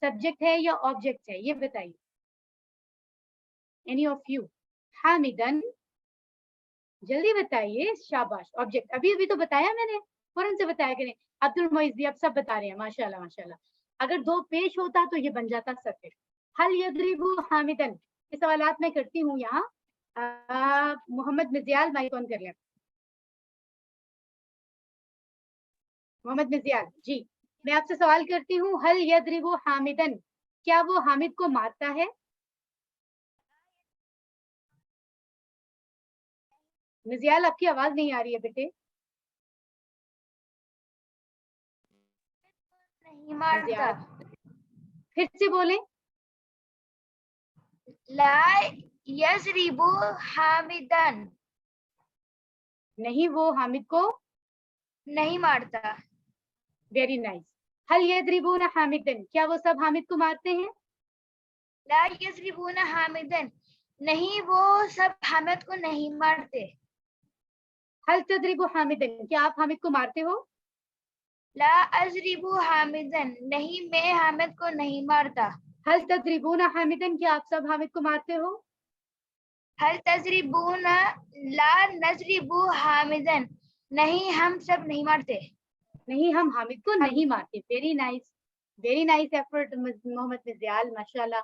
सब्जेक्ट है या ऑब्जेक्ट है, ये बताइए, एनी ऑफ यू? हामिदन, जल्दी बताइए, शाबाश, ऑब्जेक्ट। अभी अभी तो बताया मैंने, फौरन से बताया करें। अब्दुल मोइज भी अब सब बता रहे हैं, माशाल्लाह माशाल्लाह। अगर दो पेश होता तो ये बन जाता सब्जेक्ट। हल यदरिबू हामिदन, یہ سوالات میں کرتی ہوں یہاں. محمد مزیال مائک آن کر لیں. محمد مزیال جی, میں آپ سے سوال کرتی ہوں, ہل یضرب حامدن, کیا وہ حامد کو مارتا ہے؟ مزیال آپ کی آواز نہیں آ رہی ہے بیٹے. نہیں مارتا. پھر سے بولیں. لا یضرب حامدن, نہیں وہ حامد کو نہیں مارتا. Very nice. ہل یضربون حامدن, کیا وہ سب حامد کو مارتے ہیں؟ لا یضربون حامدن, نہیں وہ سب حامد کو نہیں مارتے. ہل تضرب حامدن, کیا آپ حامد کو مارتے ہو؟ لا اضرب حامدن, نہیں میں حامد کو نہیں مارتا. ہل تضربون حامدن, کیا آپ سب حامد کو مارتے ہو؟ هل تضربون لا نضرب حامدن, نہیں ہم سب نہیں مارتے. نہیں ہم حامد کو نہیں مارتے. Very nice, very nice effort Muhammad مزیال, ماشاء اللہ.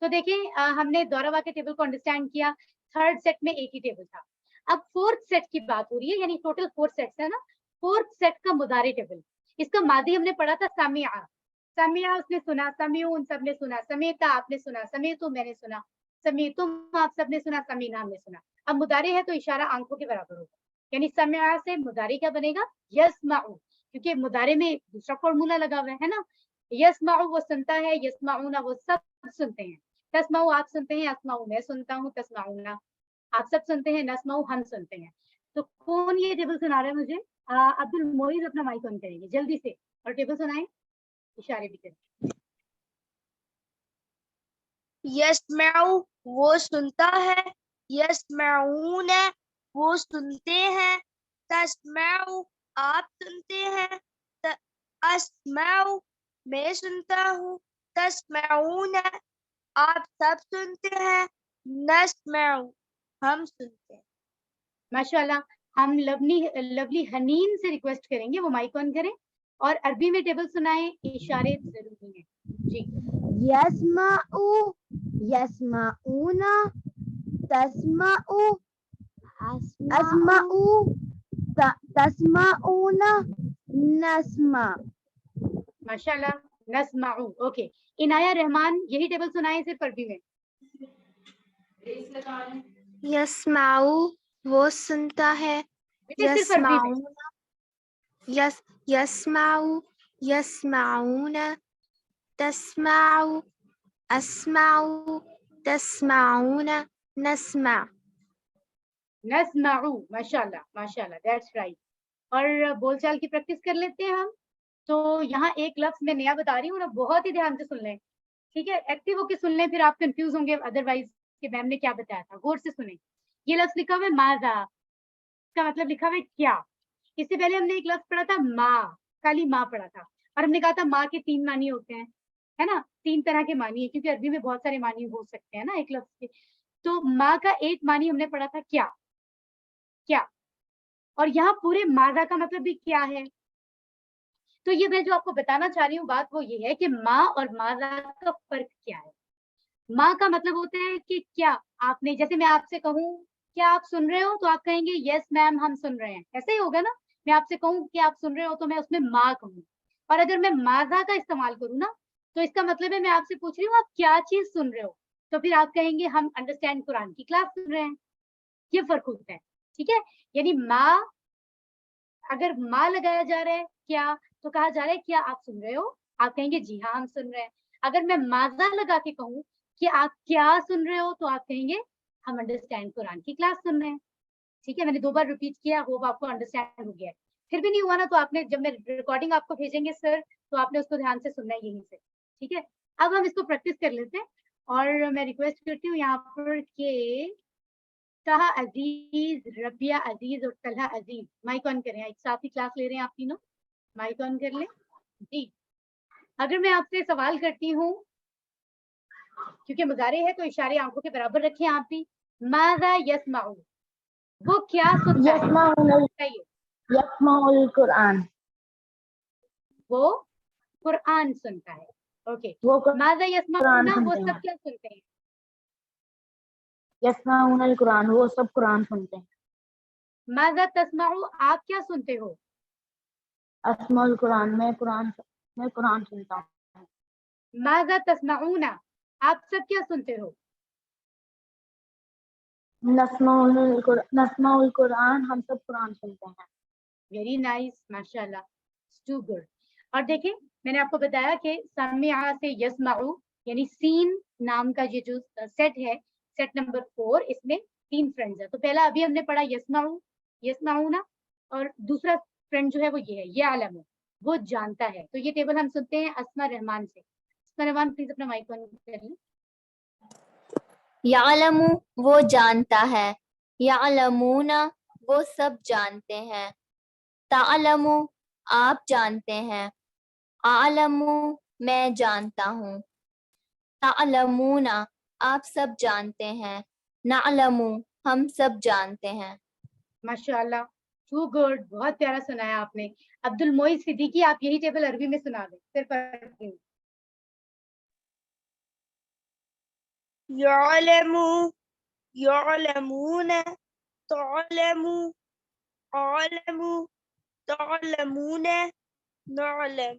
تو دیکھیں ہم نے دورہ کے ٹیبل کو انڈرسٹینڈ کیا. تھرڈ سیٹ میں ایک ہی ٹیبل تھا. اب فورتھ سیٹ کی بات ہو رہی ہے, یعنی ٹوٹل 4 سیٹس ہے نا. فورتھ سیٹ کا مضارع ٹیبل, اس کا ماضی ہم نے پڑھا تھا سمعا. سمعا اس نے سنا, سمعون سب نے سنا, سمیتا آپ نے سنا, سمیتم میں نے سنا, سمیتم آپ سب نے سنا, سمینا ہم نے سنا. اب مضارع ہے تو اشارہ آنکھوں کے برابر ہوگا, یعنی سمعا سے مضارع کیا بنے گا؟ یسمعو, کیونکہ مضارع میں دوسرا فارمولا لگا ہوا ہے نا. یسمعو وہ سنتا ہے, یسمعون وہ سب سنتے ہیں. تسمعو آپ سنتے ہیں, اسمعو میں سنتا ہوں, تسمعون آپ سب سنتے ہیں, نسمعو ہم سنتے ہیں. تو کون یہ ٹیبل سنا رہا ہے مجھے؟ عبد المعید اپنا مائک آن کریں گے جلدی سے, اور ٹیبل سنائیں, اشارے بھی کریں. یسمعو وہ سنتا ہے, یسمعون وہ سنتے ہیں, تسمعو آپ سنتے ہیں, اسمعو میں سنتا ہوں, تسمعون آپ سب سنتے ہیں, نسمعو ہم سنتے ہیں. ماشاءاللہ. ہم لولی حنین سے ریکویسٹ کریں گے وہ مائک آن کریں اور عربی میں ٹیبل سنائیں, اشارے ضروری ہیں جی. یسمعو یسمعون, تسمعو اسمعو, تسمعون نسمع. ماشاءاللہ. نسمعو, اوکے. عنایہ رحمان یہی ٹیبل سنائیں صرف عربی میں. یسمعو وہ سنتا ہے, بیٹے صرف عربی میں. یسمعو یسمعون, تسمعو اسمعو, تسمعون نسمع. نسمعو, ماشاءاللہ ماشاءاللہ, دیٹس رائٹ. اور بول چال کی پریکٹس کر لیتے ہیں ہم. تو یہاں ایک لفظ میں نیا بتا رہی ہوں نا, بہت ہی دھیان سے سن لیں, ٹھیک ہے؟ ایکٹیو ہو کے سن لیں, پھر آپ کنفیوز ہوں گے ادروائز کہ میم نے کیا بتایا تھا. غور سے سنیں. یہ لفظ لکھا ہوا ہے ماذا, اس کا مطلب لکھا ہوا ہے کیا. اس سے پہلے ہم نے ایک لفظ پڑھا تھا ماں, کالی ماں پڑھا تھا, اور ہم نے کہا تھا ماں کے 3 معنی ہوتے ہیں, ہے نا, 3 طرح کے معنی ہیں, کیونکہ عربی میں بہت سارے معنی ہو سکتے ہیں نا ایک لفظ کے. تو ماں کا ایک معنی ہم نے پڑھا تھا کیا, کیا. اور یہاں پورے ماذا کا مطلب بھی کیا ہے. تو یہ میں جو آپ کو بتانا چاہ رہی ہوں بات وہ یہ ہے کہ ماں اور ماذا کا فرق کیا ہے. ماں کا مطلب ہوتا ہے کہ کیا آپ نے, جیسے میں آپ سے کہوں کیا آپ سن رہے ہو, تو آپ کہیں گے یس میم ہم سن رہے ہیں, ایسے ہی ہوگا نا. میں آپ سے کہوں کہ آپ سن رہے ہو تو میں اس میں ماں کہوں. اور اگر میں ماذا کا استعمال کروں نا, تو اس کا مطلب ہے میں آپ سے پوچھ رہی ہوں آپ کیا چیز سن رہے ہو, تو پھر آپ کہیں گے ہم انڈرسٹینڈ قرآن کی کلاس سن رہے ہیں. یہ فرق ہوتا ہے, ٹھیک ہے. یعنی ماں, اگر ماں لگایا جا رہا ہے کیا, تو کہا جا رہا ہے کیا آپ سن رہے ہو, آپ کہیں گے جی ہاں ہم سن رہے ہیں. اگر میں ماذا لگا کے کہوں کہ آپ کیا سن رہے ہو, تو آپ کہیں گے ہم انڈرسٹینڈ قرآن کی کلاس سن رہے ہیں. ٹھیک ہے, میں نے 2 بار ریپیٹ کیا, ہوپ آپ کو انڈرسٹینڈ ہو گیا ہے. پھر بھی نہیں ہوا نا, تو آپ نے, جب میں ریکارڈنگ آپ کو بھیجیں گے سر, تو آپ نے اس کو دھیان سے سننا ہے یہیں سے, ٹھیک ہے. اب ہم اس کو پریکٹس کر لیتے ہیں, اور میں ریکویسٹ کرتی ہوں یہاں پر کہ طہا عزیز, ربیہ عزیز اور طلحہ عزیز مائک آن کریں. ایک ساتھ ہی کلاس لے رہے ہیں آپ تینوں, مائک آن کر لیں جی. اگر میں آپ سے سوال کرتی ہوں, کیونکہ مضارع ہے تو اشارے آنکھوں کے برابر رکھیں آپ بھی, ماذا یسمعو, وہ کیا سنتا ہے؟ یسمع القرآن, وہ قرآن سنتا ہے. اوکے, وہ ماذا یسمعون, وہ سب کیا سنتے ہیں؟ यस्माउन अल कुरान, वो सब कुरान सुनते हैं। माज़ा तस्माउ, आप क्या सुनते हो? अस्माउल कुरान, मैं कुरान सुनता हूँ। माज़ा तस्माउना, आप सब क्या सुनते हो? नस्माउल कुरान, हम सब कुरान सुनते हैं। वेरी नाइस, माशाल्लाह, टू गुड। और देखिए मैंने आपको बताया कि समिआ से यस्माउ यानी सीन नाम का ये जो सेट है, सेट नंबर 4, इसमें 3 फ्रेंड्स है। तो पहला अभी हमने पढ़ा यस्माउ, यस्माउना, और दूसरा फ्रेंड जो है वो ये है यालमु, वो जानता है। तो ये टेबल हम सुनते हैं अस्मा रहमान से। अस्मा रहमान प्लीज अपना माइक ऑन करिए। यालमु, वो जानता है। यालमूना, वो सब जानते हैं। तालमु, आप जानते हैं। आलमु, मैं जानता हूँ। तालमूना, आप सब जानते हैं। नालमु, हम सब जानते हैं। माशाल्लाह, टू गुड, बहुत प्यारा सुनाया आपने। अब्दुल मोइज सिद्दीकी, आप यही टेबल अरबी में सुना दें सिर्फ अरबी में। यअलमु, यअलमून, तअलमु, अअलमु, तअलमून, नअलम।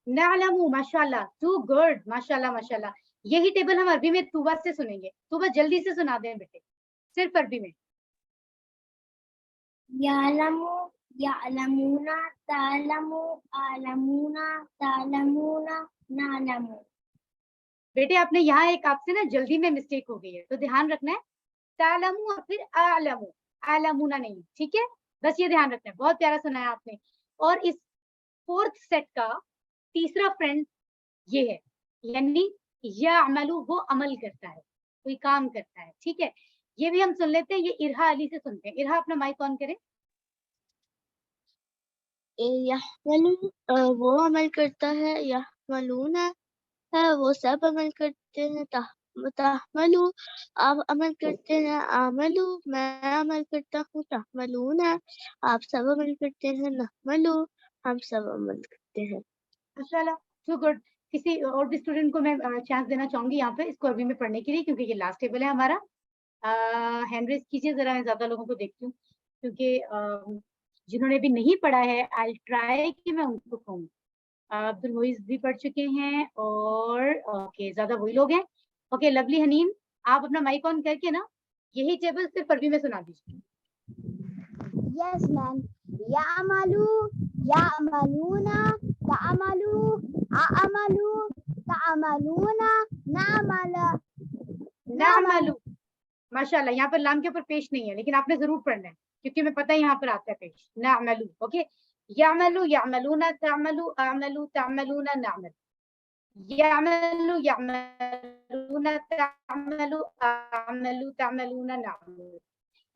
नालमु, माशाल्लाह, टू गुड, माशाल्लाह माशाल्लाह। यही टेबल हम अरबी में तूबा से सुनेंगे। तूबा जल्दी से सुना दें बेटे, सिर्फ अरबी में। यालमु, यालमूना, तालमु, आलमूना, तालमूना, नालमु। बेटे आपने यहाँ एक आपसे ना जल्दी में मिस्टेक हो गई है, तो ध्यान रखना है तालमु और फिर आलमु, आलमूना नहीं, ठीक है? बस ये ध्यान रखना है। बहुत प्यारा सुनाया आपने। और इस 4th सेट का तीसरा फ्रेंड ये है, यानी याअमलु, वो अमल करता है, कोई काम करता है, ठीक है? ये भी हम सुन लेते हैं, ये इरहा अली से सुनते हैं। इरहा अपना माइक ऑन करें। यहमलु, वो अमल करता है। यहमलूना, वो सब अमल करते हैं। तहमलु, आप अमल करते हैं। आमलु, मैं अमल करता हूँ। तहमलूना, आप सब अमल करते हैं। नहमलु, हम सब अमल करते हैं। माशाल्लाह, सो गुड। किसी और भी स्टूडेंट को मैं चांस देना चाहूंगी यहाँ पे इसको अरबी में पढ़ने के लिए, क्योंकि ये लास्ट टेबल है हमारा। हैंड रेज कीजिए जरा, मैं ज्यादा लोगों को देखती हूँ, क्योंकि जिन्होंने भी नहीं पढ़ा है आई ट्राई कि मैं उनको कहूँ। अब्दुल मोइज भी पढ़ चुके हैं और ओके ज्यादा वही लोग हैं। ओके लवली हनीन, आप अपना माइक ऑन करके ना यही टेबल सिर्फ अरबी में सुना दीजिए। Yes ma'am. याअमलु, याअमलूना, ताअमलु, आअमलु, ताअमलूना, नाअमल, नाअमलु, माशाल्लाह। यहाँ पर लाम के ऊपर पेश नहीं है, लेकिन आपने जरूर पढ़ना है, क्योंकि मैं पता है यहाँ पर आता है पेश। नाअमलु, ओके। याअमलु, याअमलूना, ताअमलु, आअमलु, ताअमलूना, नाअमल। याअमलु, याअमलूना, ताअमलु, आअमलु, ताअमलूना, नाअमल।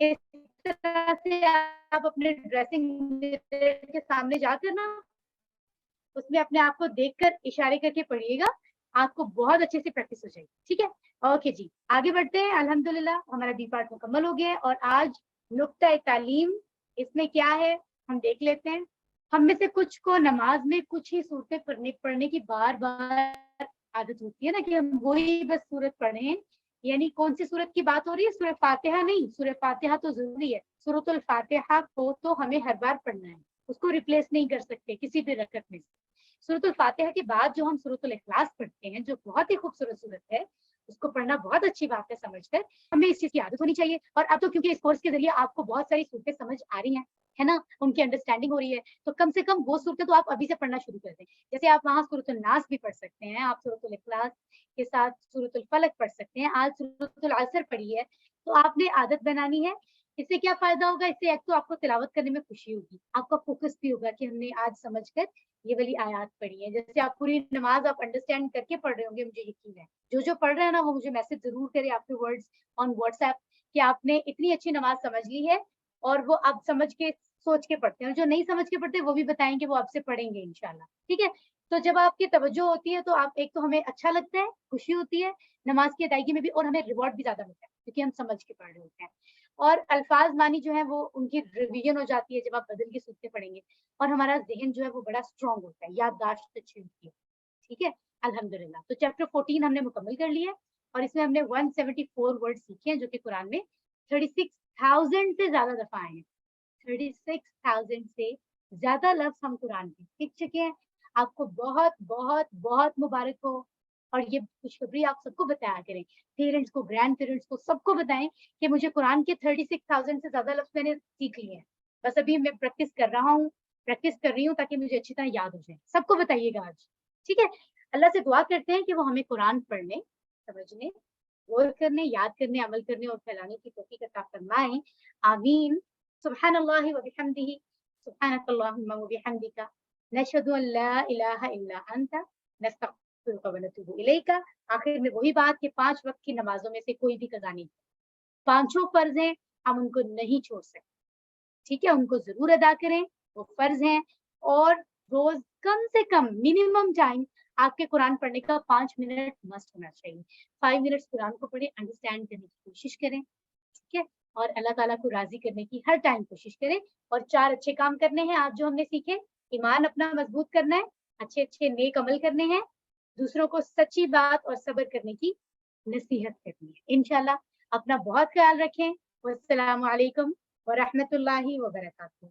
इस तरह से आप अपने ड्रेसिंग मिरर के सामने जाकर ना उसमें अपने आप को देखकर इशारे करके पढ़िएगा, आपको बहुत अच्छे से प्रैक्टिस हो जाएगी, ठीक है? ओके जी, आगे बढ़ते हैं। अल्हम्दुलिल्लाह हमारा डी पार्ट मुकम्मल हो गया है और आज नुक्ता तालीम, इसमें क्या है हम देख लेते हैं। हम में से कुछ को नमाज में कुछ ही सूरतें पढ़ने की बार बार आदत होती है ना, कि हम वही बस सूरत पढ़ें। यानी कौन सी सूरत की बात हो रही है? सूरह फातिहा नहीं, सूरह फातिहा तो जरूरी है, सूरतुल फातिहा को तो हमें हर बार पढ़ना है, उसको रिप्लेस नहीं कर सकते किसी भी रकत में। सूरतुल फातिहा के बाद जो हम सूरतुल इखलास पढ़ते हैं, जो बहुत ही खूबसूरत सूरत है, उसको पढ़ना बहुत अच्छी बात है समझकर। हमें इस चीज की आदत होनी चाहिए। और अब तो क्योंकि इस कोर्स के जरिए आपको बहुत सारी सूरतें समझ आ रही हैं, है ना, उनकी अंडरस्टैंडिंग हो रही है, तो कम से कम वो सूरतें तो आप अभी से पढ़ना शुरू कर दें। जैसे आप वहाँ सूरतुल नास भी पढ़ सकते हैं, आप सूरतुल इखलास के साथ सूरतुल फलक पढ़ सकते हैं। आज सूरतुल असर पढ़ी है, तो आपने आदत बनानी है। इससे क्या फायदा होगा? इससे एक तो आपको तिलावत करने में खुशी होगी, आपका फोकस भी होगा कि हमने आज समझकर ये वाली आयत पढ़ी है। जैसे आप पूरी नमाज आप अंडरस्टैंड करके पढ़ रहे होंगे, मुझे यकीन है। जो पढ़ रहे हैं ना, वो मुझे मैसेज जरूर करे आपके वर्ड्स ऑन व्हाट्सएप कि आपने इतनी अच्छी नमाज समझ ली है, और वो आप समझ के सोच के पढ़ते हैं। जो नहीं समझ के पढ़ते वो भी बताएंगे, वो आपसे पढ़ेंगे इंशाल्लाह, ठीक है? तो जब आपकी तवज्जो होती है तो आप एक तो हमें अच्छा लगता है, खुशी होती है नमाज की अदायगी में भी, और हमें रिवॉर्ड भी ज्यादा मिलता है क्योंकि हम समझ के पढ़ रहे होते हैं। और अल्फाज मानी जो है वो उनकी रिवीजन हो जाती है जब आप बदल के सूरतें पढ़ेंगे, और हमारा जहन जो है वो बड़ा स्ट्रांग होता है, याददाश्त अच्छी होती है, ठीक है? अल्हम्दुलिल्लाह। तो चैप्टर 14 हमने मुकम्मल कर लिया है और इसमें हमने 174 वर्ड सीखे हैं जो कि कुरान में 36,000 से ज्यादा दफा आए हैं। 36,000 से ज्यादा लफ्ज हम कुरान के सीख चुके हैं। आपको बहुत बहुत बहुत मुबारक हो, और ये खुशखबरी आप सबको बताया करें, पेरेंट्स को, ग्रैंड पेरेंट्स को, सबको बताएं कि मुझे कुरान के 36,000 से ज्यादा लफ्ज मैंने सीख लिए हैं, बस अभी मैं प्रैक्टिस कर रही हूँ ताकि मुझे अच्छी तरह याद हो जाए। सबको बताइएगा आज, ठीक है। अल्लाह से दुआ करते हैं कि वो हमें कुरान पढ़ने, समझने, गौर करने, याद करने, अमल करने और फैलाने की तौफीक अता फरमाएं। आमीन। सुब्हानल्लाहि व बिहम्दिही, सुब्हानकल्लाहुम्मा व बिहम्दिका, नशहदु अन ला इलाहा इल्ला अंता, नस्तगफिरुका व नतूबु इलैका। आखिर में वही बात कि 5 वक्त की नमाजों में से कोई भी कज़ा नहीं, 5 फर्ज हैं, हम उनको नहीं छोड़ सकते, ठीक है। उनको जरूर अदा करें, वो फर्ज हैं। और रोज कम से कम मिनिमम टाइम आपके कुरान पढ़ने का 5 मिनट मस्ट होना चाहिए। 5 मिनट्स कुरान को पढ़े, अंडरस्टैंड करने की कोशिश करें, ठीक है। और अल्लाह ताला को राजी करने की हर टाइम कोशिश करें। और 4 अच्छे काम करने हैं आज जो हमने सीखे। ईमान अपना मजबूत करना है, अच्छे अच्छे नेक अमल करने हैं, दूसरों को सच्ची बात और सब्र करने की नसीहत करनी है। इंशाल्लाह अपना बहुत ख्याल रखें। वस्सलामु अलैकुम व रहमतुल्लाहि व बरकातुहू।